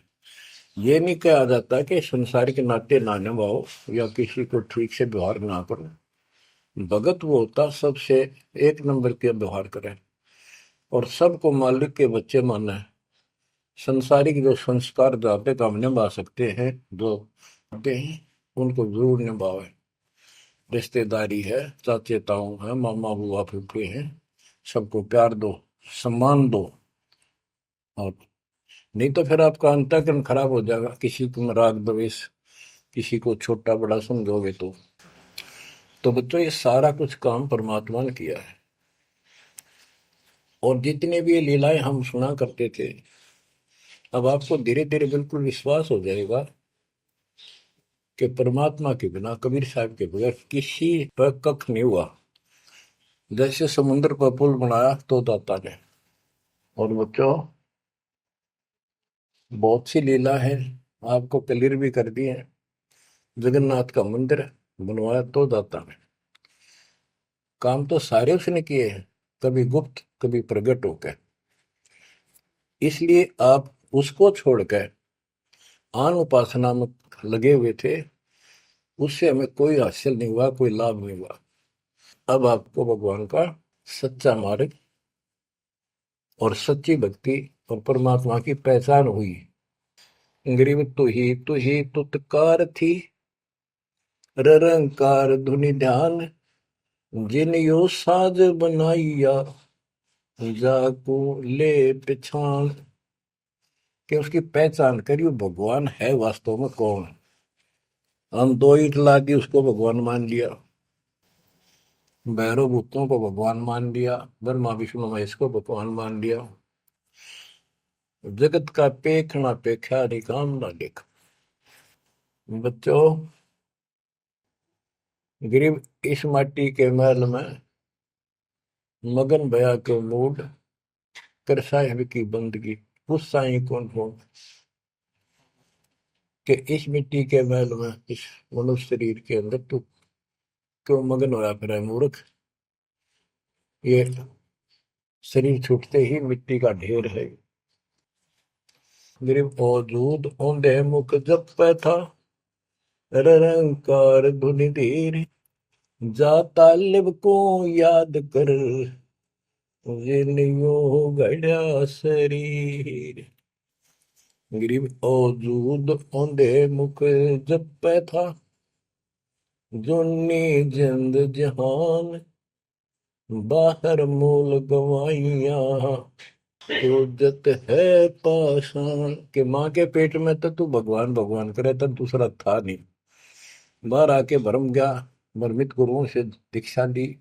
ये नहीं कहा जाता कि संसारिक नाते ना निभाओ या किसी को ठीक से व्यवहार ना करो। भगत वो होता सबसे एक नंबर के व्यवहार करे और सबको मालिक के बच्चे माना है। संसारिक जो संस्कार जाते काम निभा सकते हैं, जो आते हैं, उनको जरूर निभावे। रिश्तेदारी है, चाचे ताऊ है, मामा बुआ फूफे हैं, सबको प्यार दो, सम्मान दो। और नहीं तो फिर आपका अंतःकरण खराब हो जाएगा, किसी को राग द्वेष, किसी को छोटा बड़ा समझोगे तो। तो बच्चों ये सारा कुछ काम परमात्मा ने किया है। और जितने भी ये लीलाएं हम सुना करते थे, अब आपको धीरे धीरे बिल्कुल विश्वास हो जाएगा कि परमात्मा के बिना, कबीर साहब के बगैर किसी पर कख नहीं हुआ। जैसे समुद्र पर पुल बनाया तो दाता ने। और बच्चों बहुत सी लीला है, आपको क्लियर भी कर दी है। जगन्नाथ का मंदिर बनवाया तो दाता ने। काम तो सारे उसने किए हैं, कभी गुप्त कभी प्रकट होकर। इसलिए आप उसको छोड़कर आन उपासना में लगे हुए थे, उससे हमें कोई हासिल नहीं हुआ, कोई लाभ नहीं हुआ। अब आपको भगवान का सच्चा मार्ग और सच्ची भक्ति और परमात्मा की पहचान हुई। गरीब तू ही तुतकार थी, रंकार धुनि ध्यान, जिन यो साज बनाइया, जाको ले पहचान। कि उसकी पहचान करियो, भगवान है वास्तव में कौन। हम दो ईंट ला दी, उसको भगवान मान लिया। भैरव भूतों को भगवान मान लिया, ब्रह्मा विष्णु महेश को भगवान मान लिया। जगत का पेखना पेखा रे काम ना देख। बच्चों गरीब इस माटी के महल में मगन भया के मूड कर साहिब की बंदगी, उस साई कौन हो। कि इस मिट्टी के महल में, इस मनुष्य शरीर के अंदर तू क्यों मगन होया फिर है मूर्ख। ये शरीर छूटते ही मिट्टी का ढेर है। गरीब औजूद औंधे मुख जप था, रंकार धुनि धीर, जा तालिब को याद कर, जिलियो गढ़ा शरीर। गरीब औजूद औंधे मुख जप था, जोनी जिंद जहान, बाहर मूल गवाइया, जत है पाषाण। के माँ के पेट में तो तू भगवान भगवान करे, तब दूसरा था नहीं। बाहर आके भरम गया, भ्रमित गुरुओं से दीक्षा ली,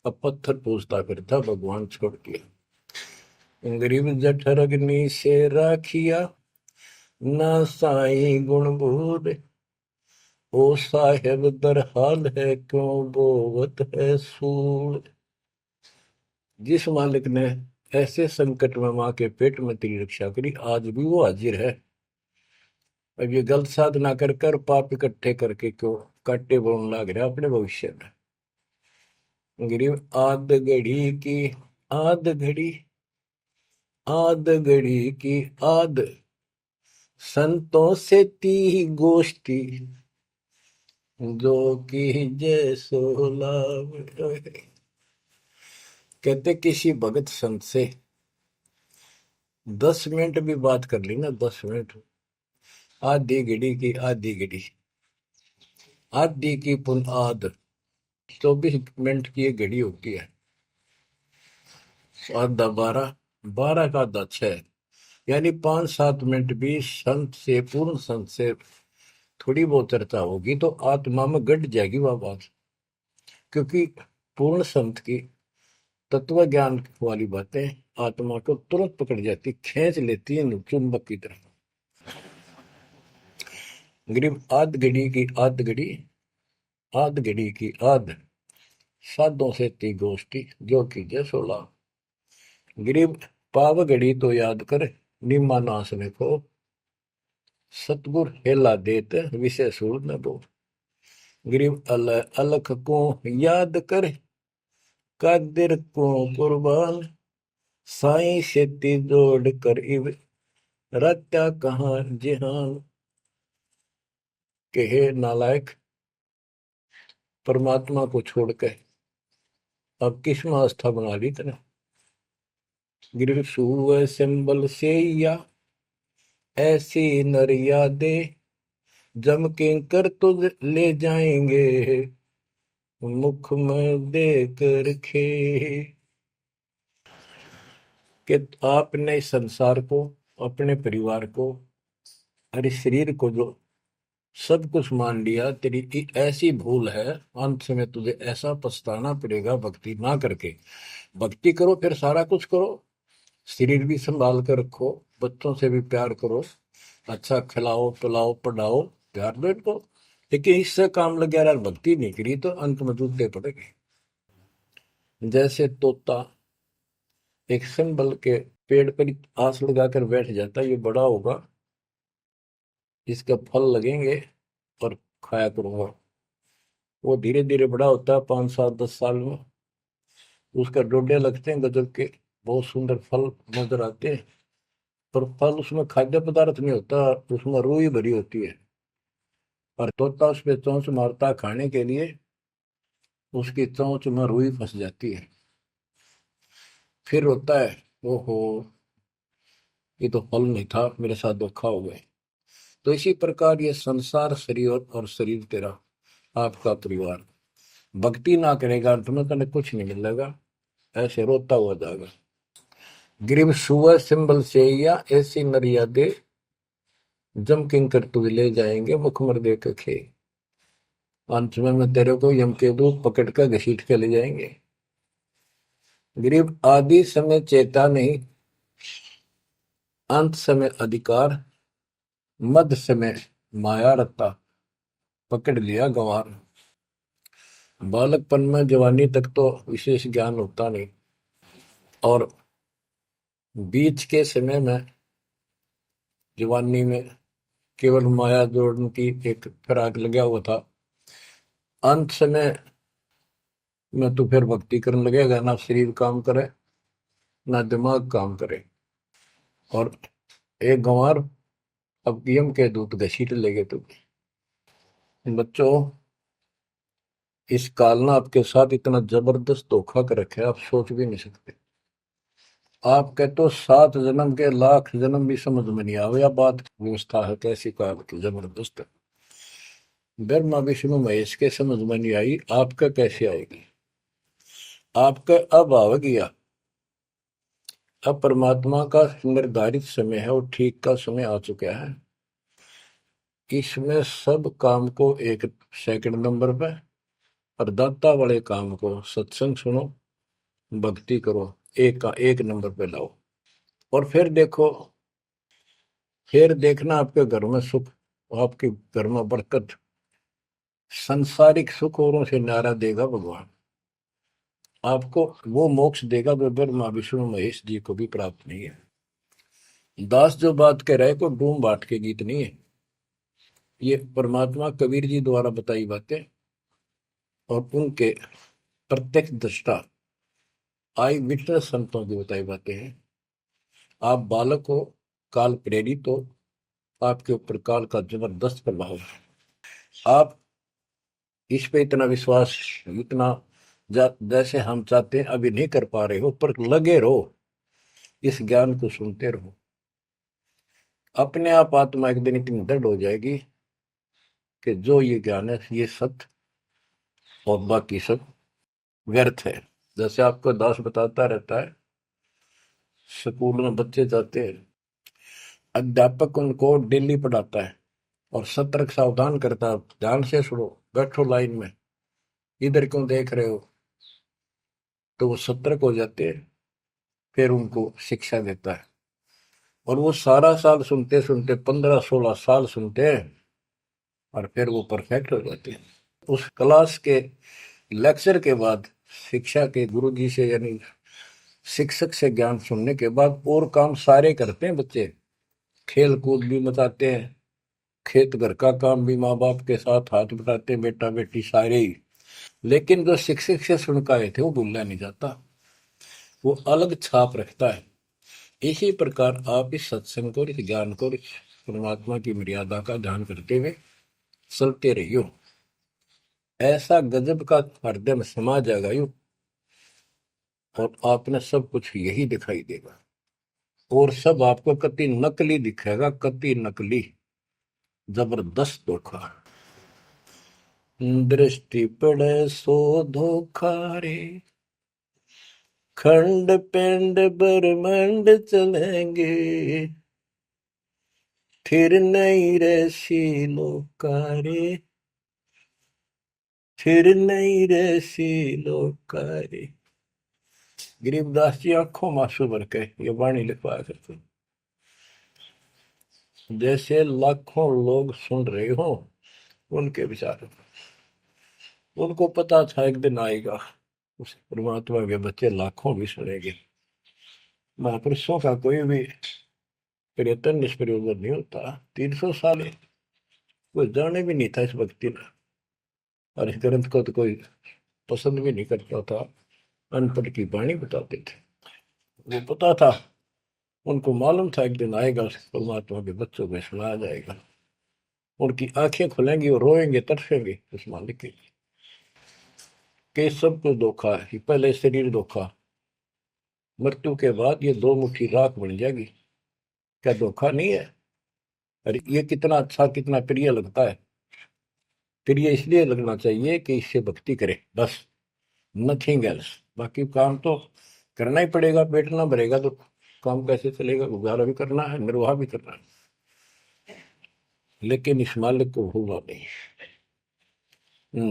अब पत्थर पूजता फिरता भगवान छोड़ के। गरीब जठर अग्नि से राखिया, ना साई गुण भूर, ओ साहेब दरहाल है क्यों बोवत है सूर। जिस मालिक ने ऐसे संकट में माँ के पेट में तेरी रक्षा करी, आज भी वो हाजिर है। अब ये गलत साधना कर कर पाप इकट्ठे करके क्यों काटे बोलने लग रहा अपने भविष्य में। गरीब आद घड़ी की आद घड़ी, आद घड़ी की आद, संतों से ती गोष्ठी, जो की जय सो लाभ। कहते किसी भगत संत से 10 मिनट भी बात कर ली ना, 10 मिनट, आधी घड़ी की आधी घड़ी, आधी की पुन आध, 24 मिनट की एक घड़ी होती है। आधा 12, 12 का आधा 6, यानी 5-7 मिनट भी संत से, पूर्ण संत से थोड़ी बहुत चर्चा होगी तो आत्मा में गट जाएगी वह बात। क्योंकि पूर्ण संत की तत्व ज्ञान वाली बातें आत्मा को तुरंत पकड़ जाती, खींच लेती है चुंबक की तरह। गरीब आध घड़ी की आध घड़ी, आध घड़ी की आध, साधों से ती गोष्ठी, जो की जय सोला। गरीब पाव घड़ी तो याद कर, निम्मा नासने को, सतगुर हेला देत विषय सूर न बो। गरीब अलख को याद कर, कादिर को कुर्बान, साई शेती जोड़ कर इब, रत्या कहाँ जिहान। के हे नालायक, परमात्मा को छोड़ के अब किस में आस्था बना ली तेने। गिर सुव सिंबल से या, ऐसी नरिया दे, जम के कर तुझ ले जाएंगे, मुख में देख रखे। कि आपने संसार को, अपने परिवार को और इस शरीर को जो सब कुछ मान लिया, तेरी ऐसी भूल है, अंत में तुझे ऐसा पछताना पड़ेगा भक्ति ना करके। भक्ति करो फिर सारा कुछ करो, शरीर भी संभाल कर रखो, बच्चों से भी प्यार करो, अच्छा खिलाओ पिलाओ पढ़ाओ, प्यार दो इनको। लेकिन इससे काम लग गया यार, भक्ति नहीं करी तो अंत में जूते पड़ेंगे। जैसे तोता एक सिंबल के पेड़ पर आस लगाकर बैठ जाता है, ये बड़ा होगा, इसके फल लगेंगे और खाया करूंगा। वो धीरे धीरे बड़ा होता है, 5 7 10 साल में उसका डोडे लगते हैं गजब के, बहुत सुंदर फल नजर आते हैं। पर फल उसमें खाद्य पदार्थ नहीं होता, उसमें रूई भरी होती है। और तोता उस पे चोंच मारता खाने के लिए, उसकी चोंच में रुई फंस जाती है। फिर होता है, ओहो, ये तो फल नहीं था, मेरे साथ धोखा हो गया। तो इसी प्रकार ये संसार शरीर और शरीर तेरा आपका परिवार, भक्ति ना करेगा तुम्हें कने कुछ नहीं मिलेगा, ऐसे रोता हुआ जाएगा। ग्रीव सुअ सिंबल से या ऐसी मर्यादे, जम किंकर तुझे ले जाएंगे मुखमर दे के खे। अंत में तेरे को यम के दूत पकड़ कर घसीट के ले जाएंगे। ग्रीव आदि समय चेता नहीं, अंत समय अधिकार, मध्य समय माया रत्ता, पकड़ लिया गंवार। बालकपन में जवानी तक तो विशेष ज्ञान होता नहीं, और बीच के समय में जवानी में केवल माया जोड़ने की एक फिराक लगा हुआ था। अंत समय में तो फिर भक्ति करने लगेगा, ना शरीर काम करे ना दिमाग काम करे। और एक गंवार अब यम के दूत घसीट लेगे तुम। बच्चों, इस काल ने आपके साथ इतना जबरदस्त धोखा कर रखा है, आप सोच भी नहीं सकते। आपके तो 7 जन्म के लाख जन्म भी समझ में नहीं आवे, या बात व्यवस्था है कैसी काल की जबरदस्त। ब्रह्मा विष्णु महेश के समझ में नहीं आई, आपका कैसे आएगी। आपका अब आ गया, अब परमात्मा का निर्धारित समय है और ठीक का समय आ चुका है। इसमें सब काम को एक सेकंड नंबर पे, और दाता वाले काम को सत्संग सुनो, भक्ति करो, एक का एक नंबर पे लाओ। और फिर देखो, फिर देखना आपके घर में सुख, आपके घर में बरकत, संसारिक सुख औरों से नारा देगा भगवान। आपको वो मोक्ष देगा जो ब्रह्मा विष्णु महेश जी को भी प्राप्त नहीं है। दास जो बात कह रहे को डूम बाट के गीत नहीं है, ये परमात्मा कबीर जी द्वारा बताई बातें और उनके प्रत्यक्ष दृष्टा आई विटनेस संतों की बताई बातें हैं। आप बालक हो, काल प्रेरित हो, आपके ऊपर काल का जबरदस्त प्रभाव है। आप इस पे इतना विश्वास, इतना जैसे हम चाहते हैं अभी नहीं कर पा रहे हो, पर लगे रहो, इस ज्ञान को सुनते रहो। अपने आप आत्मा एक दिन इतनी दृढ़ हो जाएगी कि जो ये ज्ञान है ये सत्य और बाकी सब व्यर्थ है। जैसे आपको दास बताता रहता है, स्कूल में बच्चे जाते हैं, अध्यापक उनको डेली पढ़ाता है और सतर्क सावधान करता है, ध्यान से सुनो, बैठो लाइन में, इधर क्यों देख रहे हो। तो वो सतर्क हो जाते हैं, फिर उनको शिक्षा देता है। और वो सारा साल सुनते सुनते 15 16 साल सुनते हैं, और फिर वो परफेक्ट हो जाते हैं। उस क्लास के लेक्चर के बाद, शिक्षा के गुरु जी से यानी शिक्षक से ज्ञान सुनने के बाद और काम सारे करते हैं बच्चे, खेल कूद भी मचाते हैं, खेत घर का काम भी माँ बाप के साथ हाथ बटाते हैं, बेटा बेटी सारे ही। लेकिन जो शिक्षक से सुन के आए थे वो भूलना नहीं जाता, वो अलग छाप रखता है। इसी प्रकार आप इस सत्संग को, इस ज्ञान को, इस परमात्मा की मर्यादा का ध्यान करते हुए चलते रहियो। ऐसा गजब का हृदय में समा जाएगा यूं, और आपने सब कुछ यही दिखाई देगा, और सब आपको कति नकली दिखेगा, कति नकली, जबरदस्त धोखा। दृष्टि पड़े सो धोखा रे, खंड पिंड ब्रह्मांड चलेंगे, फिर नहीं रसी लोकारे, फिर नहीं रसी लोकारे। गरीबदास जी आंखों मासू भर के ये वाणी लिखवाया करते, जैसे लाखों लोग सुन रहे हो उनके विचार। उनको पता था एक दिन आएगा उस परमात्मा के बच्चे लाखों भी सुनेंगे। महापुरुषों का कोई भी प्रयत्न निष्प्रयोजन नहीं होता। 300 साल कोई जाने भी नहीं था इस भक्ति में, और इस ग्रंथ को तो कोई पसंद भी नहीं करता था। अनपढ़ की वाणी बताते थे। वो पता था, उनको मालूम था एक दिन आएगा परमात्मा के बच्चों में सुनाया जाएगा। उनकी आंखें खुलेंगी और रोएंगे तरसेंगे उस मालिक के लिए कि सब कुछ धोखा है। पहले शरीर धोखा, मृत्यु के बाद ये 2 मुट्ठी राख बन जाएगी। क्या धोखा नहीं है? अरे ये कितना अच्छा कितना प्रिय लगता है। प्रिय इसलिए लगना चाहिए कि इससे भक्ति करे, बस, नथिंग एल्स। बाकी काम तो करना ही पड़ेगा, पेट ना भरेगा तो काम कैसे चलेगा? गुजारा भी करना है, निर्वाह भी करना है, लेकिन इस मालिक को भूलना नहीं।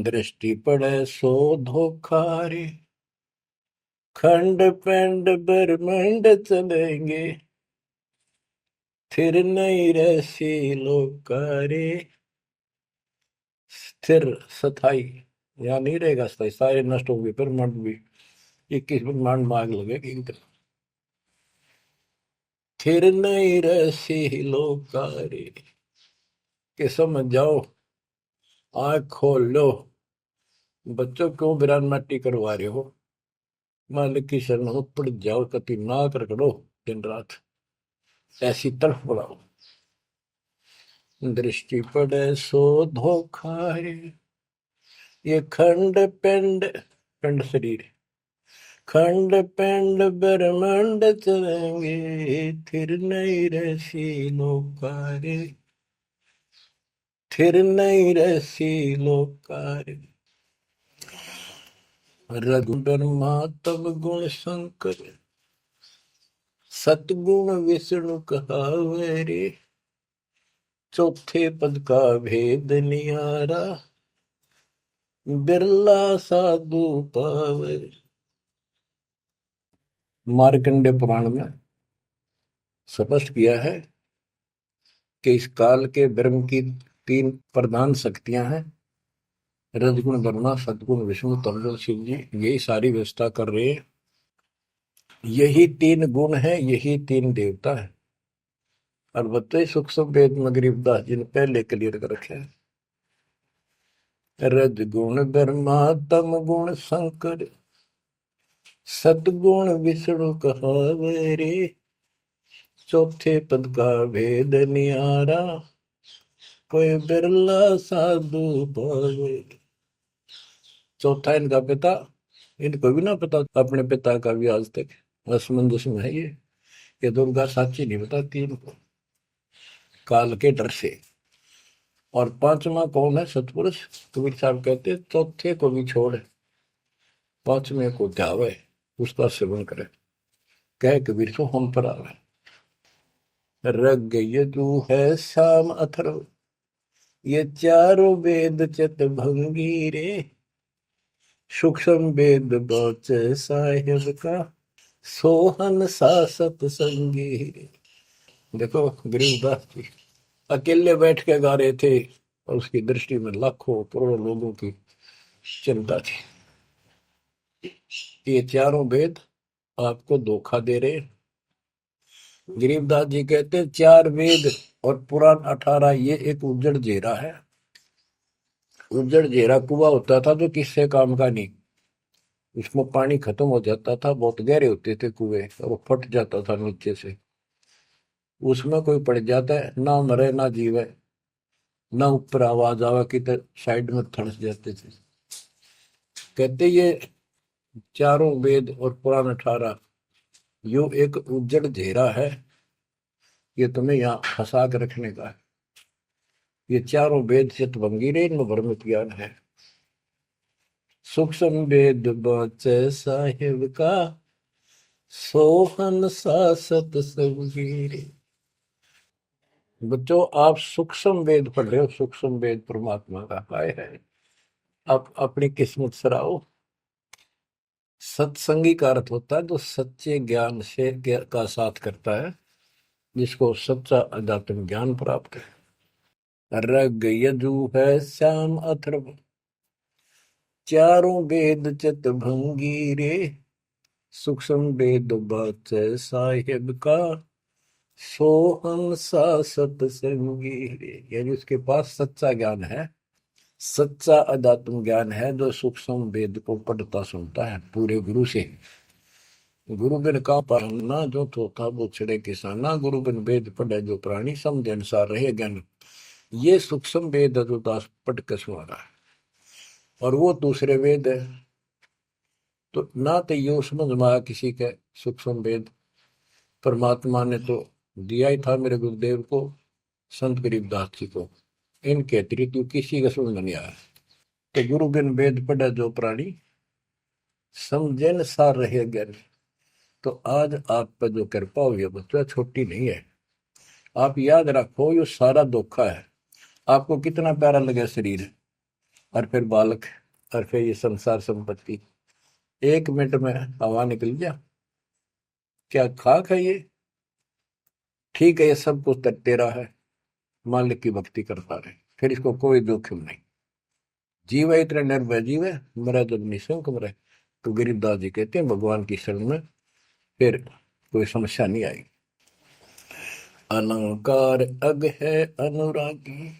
दृष्टि पड़े सो धोखा रे, खंड पेंड ब्रह्मंड चलेंगे, फिर नहीं रहसी लोकारे। स्थिर स्थाई यहाँ नहीं रहेगा, स्थाई सारे नष्ट होंगे, ब्रह्मांड भी 21 ब्रह्मांड में आग लगेगी इनके। फिर नहीं रहसी लोकारे, कि समझ जाओ, आँख खोल लो। बच्चों क्यों बिरान माटी करवा रहे हो? मालिक की शरण हो, पड़ जाओ, कति नाक रगड़ो दिन रात, ऐसी तड़फ बढ़ाओ। दृष्टि पड़े सो धोखा रे, ये खंड पिंड, पिंड शरीर, खंड पिंड ब्रह्मांड चलेंगे, फिर नहीं रहसी लोकारे, फिर नहीं रहसी लोकारे। रघु ब्रह्मा तब गुण शंकर, सतगुण विष्णु कहावे रे, चौथे पद का भेद निहारा, बिरला साधु पावे। मार्कंडे पुराण में स्पष्ट किया है कि इस काल के ब्रह्म की 3 प्रधान शक्तियां हैं, रजगुण ब्रह्मा, सदगुण विष्णु, तमगुण शिव जी। यही सारी व्यवस्था कर रहे हैं। यही 3 गुण है, यही 3 देवता है। और बताइए सूक्ष्म वेद में गरीबदास जी ने पहले क्लियर कर रखे हैं। रजगुण ब्रह्मा तम गुण शंकर, सतगुण विष्णु कहावे रे, चौथे पद का भेद निहारा, कोई बिरला साधु पावे। चौथा इनका पिता, इनको भी ना पता अपने पिता का भी आज तक असमंजस में है ये दुर्गा साची नहीं बताती इनको काल के डर से। और 5वां कौन है? सतपुरुष। कबीर साहब कहते चौथे को भी छोड़, 5वें को ध्यावे, उसका सेवन करे, कह कबीर सो हम पर आवे। रग यजु है शाम अथर्व, ये चारों वेद चित भंगी रे, सूक्ष्म वेद बौच साहिब का, सोहन सा सतसंगी। देखो गरीबदास जी अकेले बैठ के गा रहे थे, और उसकी दृष्टि में लाखों करोड़ों लोगों की चिंता थी। ये चारों वेद आपको धोखा दे रहे। गरीबदास जी कहते 4 वेद और पुराण 18, ये एक उज्जड़ जेरा है। उज्जड़ जेरा कुआं होता था जो किससे काम का नहीं, इसमें पानी खत्म हो जाता था, बहुत गहरे होते थे कुएं, और वो फट जाता था नीचे से। उसमें कोई पड़ जाता है, ना मरे ना जीवे, ना ऊपर आवाज आवा कि साइड में थड़स जाते थे। कहते ये चारों वेद और पुराण 18 यो एक उज्जड़ घेरा है, ये तुम्हें यहाँ फंसा के रखने का है। ये चारों वेद चितभंगी रे, इनमें भ्रमित ज्ञान है। सूक्ष्म वेद बचे साहिब का, सोहन सा सतसंगी रे। बच्चों आप सूक्ष्म वेद पढ़ रहे हो, सूक्ष्म वेद परमात्मा का हाय है। आप अपनी किस्मत सराओ। सत्संगी का अर्थ होता है जो सच्चे ज्ञान से का साथ करता है, जिसको सच्चा अध्यात्म ज्ञान प्राप्त है। रग यजु है श्याम अथर्व, चारों वेद चित भंगी रे, सूक्ष्म वेद बात साहिब का, सोहम सा सत्संगी रे। यानी उसके पास सच्चा ज्ञान है, सच्चा अध्यात्म ज्ञान है, जो सूक्ष्म वेद को पढ़ता सुनता है पूरे गुरु से। गुरु बिन का पढ़ना जो थोथा वो छड़े किसाना, गुरु बिन वेद पढ़े जो प्राणी, समझ अनुसार रहे ज्ञान। ये सूक्ष्म वेद है जो दास पढ़ के सुना रहा है, और वो दूसरे वेद है। तो ना तो ये समझ में आया किसी के सूक्ष्म वेद, परमात्मा ने तो दिया ही था मेरे गुरुदेव को, संत गरीबदास जी को, इनके अतिरिक्त किसी का समझ में नहीं आया। तो गुरु बिन वेद पढ़े जो प्राणी, समझन सार रहे ज्ञान। तो आज आप पर जो कृपा हुई है बच्चा, छोटी नहीं है। आप याद रखो ये सारा धोखा है। आपको कितना प्यारा लगे शरीर, और फिर बालक, और फिर ये संसार संपत्ति, 1 मिनट में हवा निकल गया। क्या खाक है ये? ठीक है, ये सब कुछ तेरा है, मालिक की भक्ति करता रहे, फिर इसको कोई जोखिम नहीं। जीव है इतना निर्भय जीव है, मरा जब निशंक मरे। तो गरीबदास जी कहते हैं भगवान की शरण में फिर कोई समस्या नहीं आएगी। अलंकार अग है अनुरागी,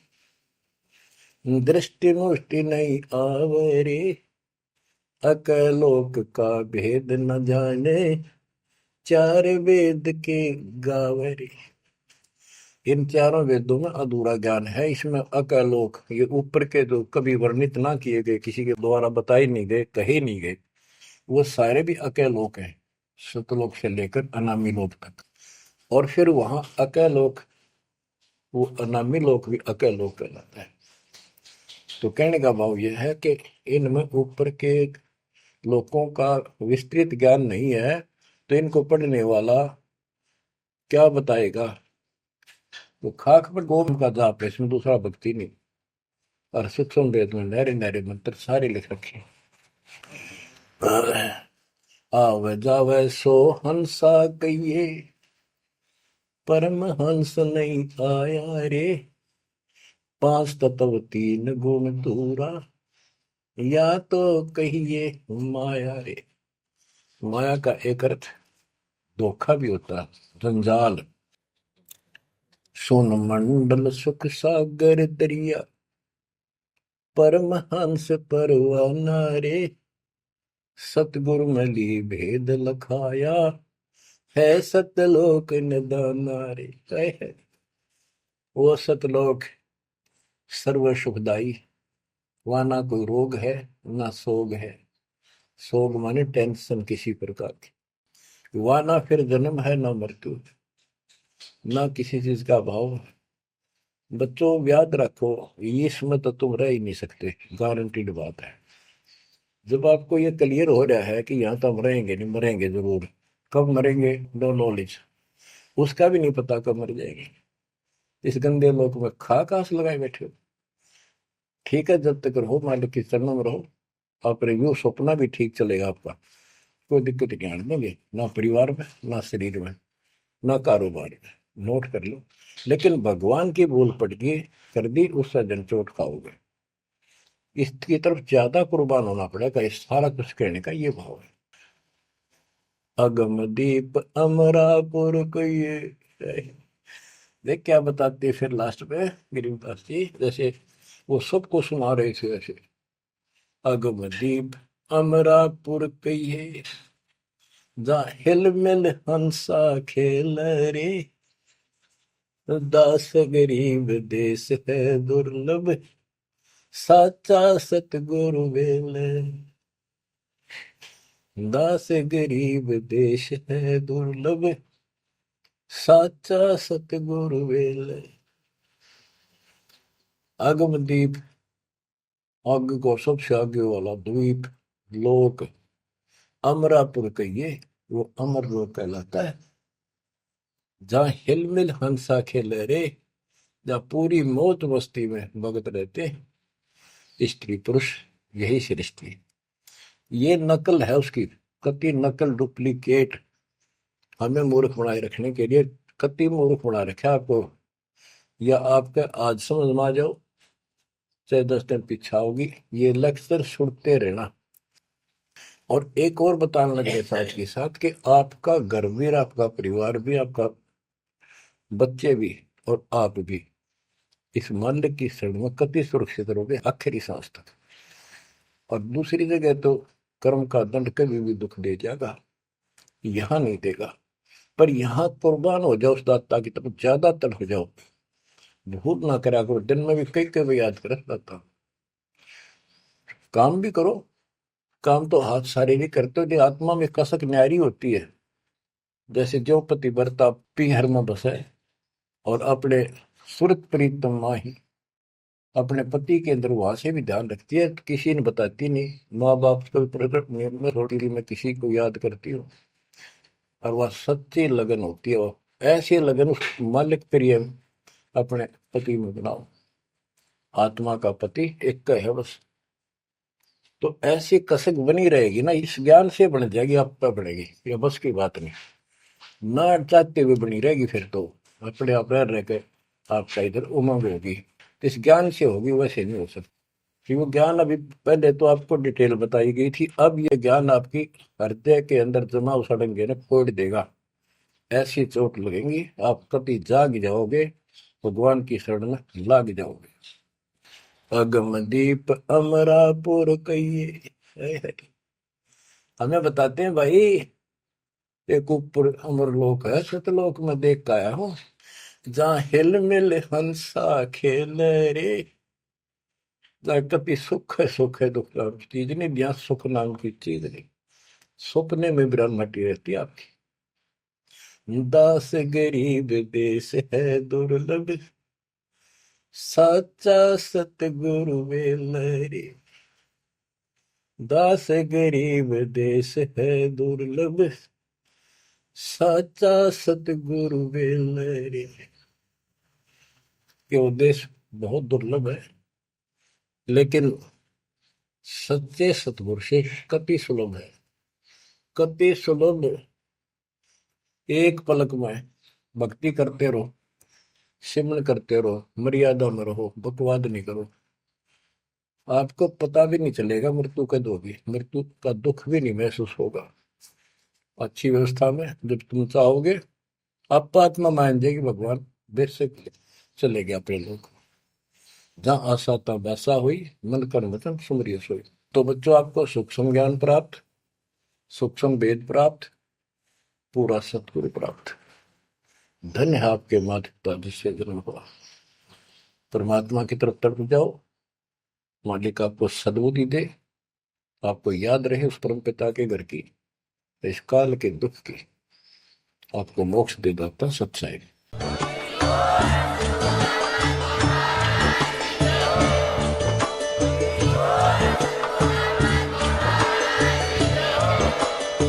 दृष्टि मुष्टि नहीं आवरे, अकलोक का भेद न जाने, चार वेद के गावरे। इन चारों वेदों में अधूरा ज्ञान है, इसमें अकलोक, ये ऊपर के जो कभी वर्णित ना किए गए, किसी के द्वारा बताए नहीं गए, कहे नहीं गए, वो सारे भी अकलोक हैं, सतलोक से लेकर अनामी लोक तक। और फिर वहां अकलोक, वो अनामी लोक भी अकलोक कहलाता है। तो कहने का भाव यह है कि इनमें ऊपर के लोगों का विस्तृत ज्ञान नहीं है, तो इनको पढ़ने वाला क्या बताएगा? तो खाक पर गोम का जाप है, इसमें दूसरा भक्ति नहीं। और सूक्ष्म वेद में नहरे नहरे मंत्र सारे लिख रखे। आवे जावे सो हंसा कहिए, परम हंस नहीं आया रे, पांच तत्व तीन गुण दूरा, या तो कहिए माया रे। माया का एक अर्थ धोखा भी होता है, जंजाल। सोन मंडल सुख सागर दरिया, परमहंस परवाना रे, सतगुरु मली भेद लखाया, है सतलोक निदाना रे। है वो सतलोक सर्व सुखदाई, वहां ना कोई रोग है ना सोग है। सोग माने टेंशन किसी प्रकार की, वहां ना फिर जन्म है ना मृत्यु, ना किसी चीज का भाव। बच्चों याद रखो, इसमें तो तुम रह ही नहीं सकते, गारंटीड बात है। जब आपको ये क्लियर हो रहा है कि यहाँ तो हम रहेंगे नहीं, मरेंगे जरूर, कब मरेंगे नो नॉलेज, उसका भी नहीं पता कब मर जाएंगे। इस गंदे लोक में खा कास लगाए बैठे हो। ठीक है, जब तक रहो मालिक की चरणों में रहो, अपने यूं सपना भी ठीक चलेगा आपका, कोई दिक्कत नहीं आने देंगे, ना परिवार में ना शरीर में ना कारोबार में। नोट कर लो। लेकिन भगवान की भूल पड़ गई, कर दी, उससे जनचोट खाओगे। इसकी तरफ ज्यादा कुर्बान होना पड़ेगा। इस सारा कुछ कहने का ये भाव है। अगम दीप अमरापुर को ये देख क्या बताते फिर लास्ट में गरीबदास जी, जैसे वो सबको सुना रहे थे ऐसे। अगम दीप अमरापुर कहिए, जा हिल मिल हंसा खेल रे, दास गरीब देश है दुर्लभ, साचा सतगुरु वेल। दास गरीब देश है दुर्लभ, साचा सतगुरु वेल। अगम दीप, आग को सबसे आगे वाला द्वीप, लोक, अमरापुर कहिए, वो अमर लोक कहलाता है, जहां हिलमिल हंसा खेले रे। जहाँ पूरी मौत मस्ती में भगत रहते स्त्री पुरुष, यही सृष्टि। ये नकल है उसकी, कति नकल डुप्लीकेट हमें मूर्ख बनाए रखने के लिए। कति मूर्ख बना रखा आपको, या आपका आज समझ में आ जाओ चाहे 10 दिन पीछे होगी। ये लेक्चर सुनते रहना। और एक और बताने लगे साथ के साथ कि आपका घर भी, आपका परिवार भी, आपका बच्चे भी और आप भी इस मानव की शरण में कति सुरक्षित रहोगे आखिरी सांस तक। और दूसरी जगह तो कर्म का दंड कभी भी दुख दे जाएगा, यहां नहीं देगा। पर यहां कुर्बान हो जाओ उस दाता की तरफ, ज्यादा तर हो जाओ। भूल ना करा करो, दिन में भी कई कई याद कर दाता। काम भी करो, काम तो हाथ शारीरिक करते हो, आत्मा में कसक न्यारी होती है। जैसे जो पतिव्रता पीहर में बसे और अपने सुरत प्रीतम माही अपने पति के अंदर वहां से भी ध्यान रखती है, किसी ने बताती नहीं। माँ बाप को प्रकट में थोड़ी मैं किसी को याद करती हूँ, और वह सच्ची लगन होती है। वो ऐसी लगन उस मालिक प्रिय अपने पति में बनाओ। आत्मा का पति एक का है बस। तो ऐसी कसक बनी रहेगी ना, इस ज्ञान से बन जाएगी, आप पे बढ़ेगी, ये बस की बात नहीं। ना चाहते हुए बनी रहेगी, फिर तो अपने आप रह के आपका इधर उमंग होगी। इस ज्ञान से होगी, वैसे नहीं हो सकती। कि वो ज्ञान अभी पहले तो आपको डिटेल बताई गई थी, अब ये ज्ञान आपकी हृदय के अंदर जमा उछड़ेंगे ना, फोड़ देगा। ऐसी चोट लगेंगी, आप कति जाग जाओगे, भगवान की शरण में लाग जाओगे। अगमदीप अमरापुर कहिए। हमें बताते हैं भाई, एक ऊपर अमर लोक है, सतलोक में देख के आया हूं, जहां हिल मिल हंसा खेल रे। कति सुख है, सुख है, दुख नाम की चीज नहीं, जहाँ सुख नाम की चीज नहीं। सपने में ब्रह्मटी रहती है आपकी। दास गरीब देश है दुर्लभ, साचा सतगुरु मिल रे। दास गरीब देश है दुर्लभ, साचा सतगुरु मिल रे। ये उद्देश्य बहुत दुर्लभ है, लेकिन सच्चे सतगुरु से कति सुलभ है, कति सुलभ। एक पलक में भक्ति करते रहो, सिमरन करते रहो, मर्यादा में रहो, बकवाद नहीं करो। आपको पता भी नहीं चलेगा मृत्यु कब होगी, मृत्यु का दुख भी नहीं महसूस होगा। अच्छी व्यवस्था में जब तुम चाहोगे, आप आत्मा मान जाएगी, भगवान बेशक चले गया अपने लोग। जहाँ आशा था वैसा हुई, मन कर वचन सुमरिय सोई। तो बच्चों, आपको सूक्ष्म ज्ञान प्राप्त, सूक्ष्म वेद प्राप्त, पूरा सतगुरु प्राप्त। धन्य है आपके माता पिता जिससे जन्म हुआ। परमात्मा की तरफ तड़प जाओ, मालिक आपको सद्बुद्धि दे, आपको याद रहे उस परम पिता के घर की, इस काल के दुख की, आपको मोक्ष दे दाता सच्चाई।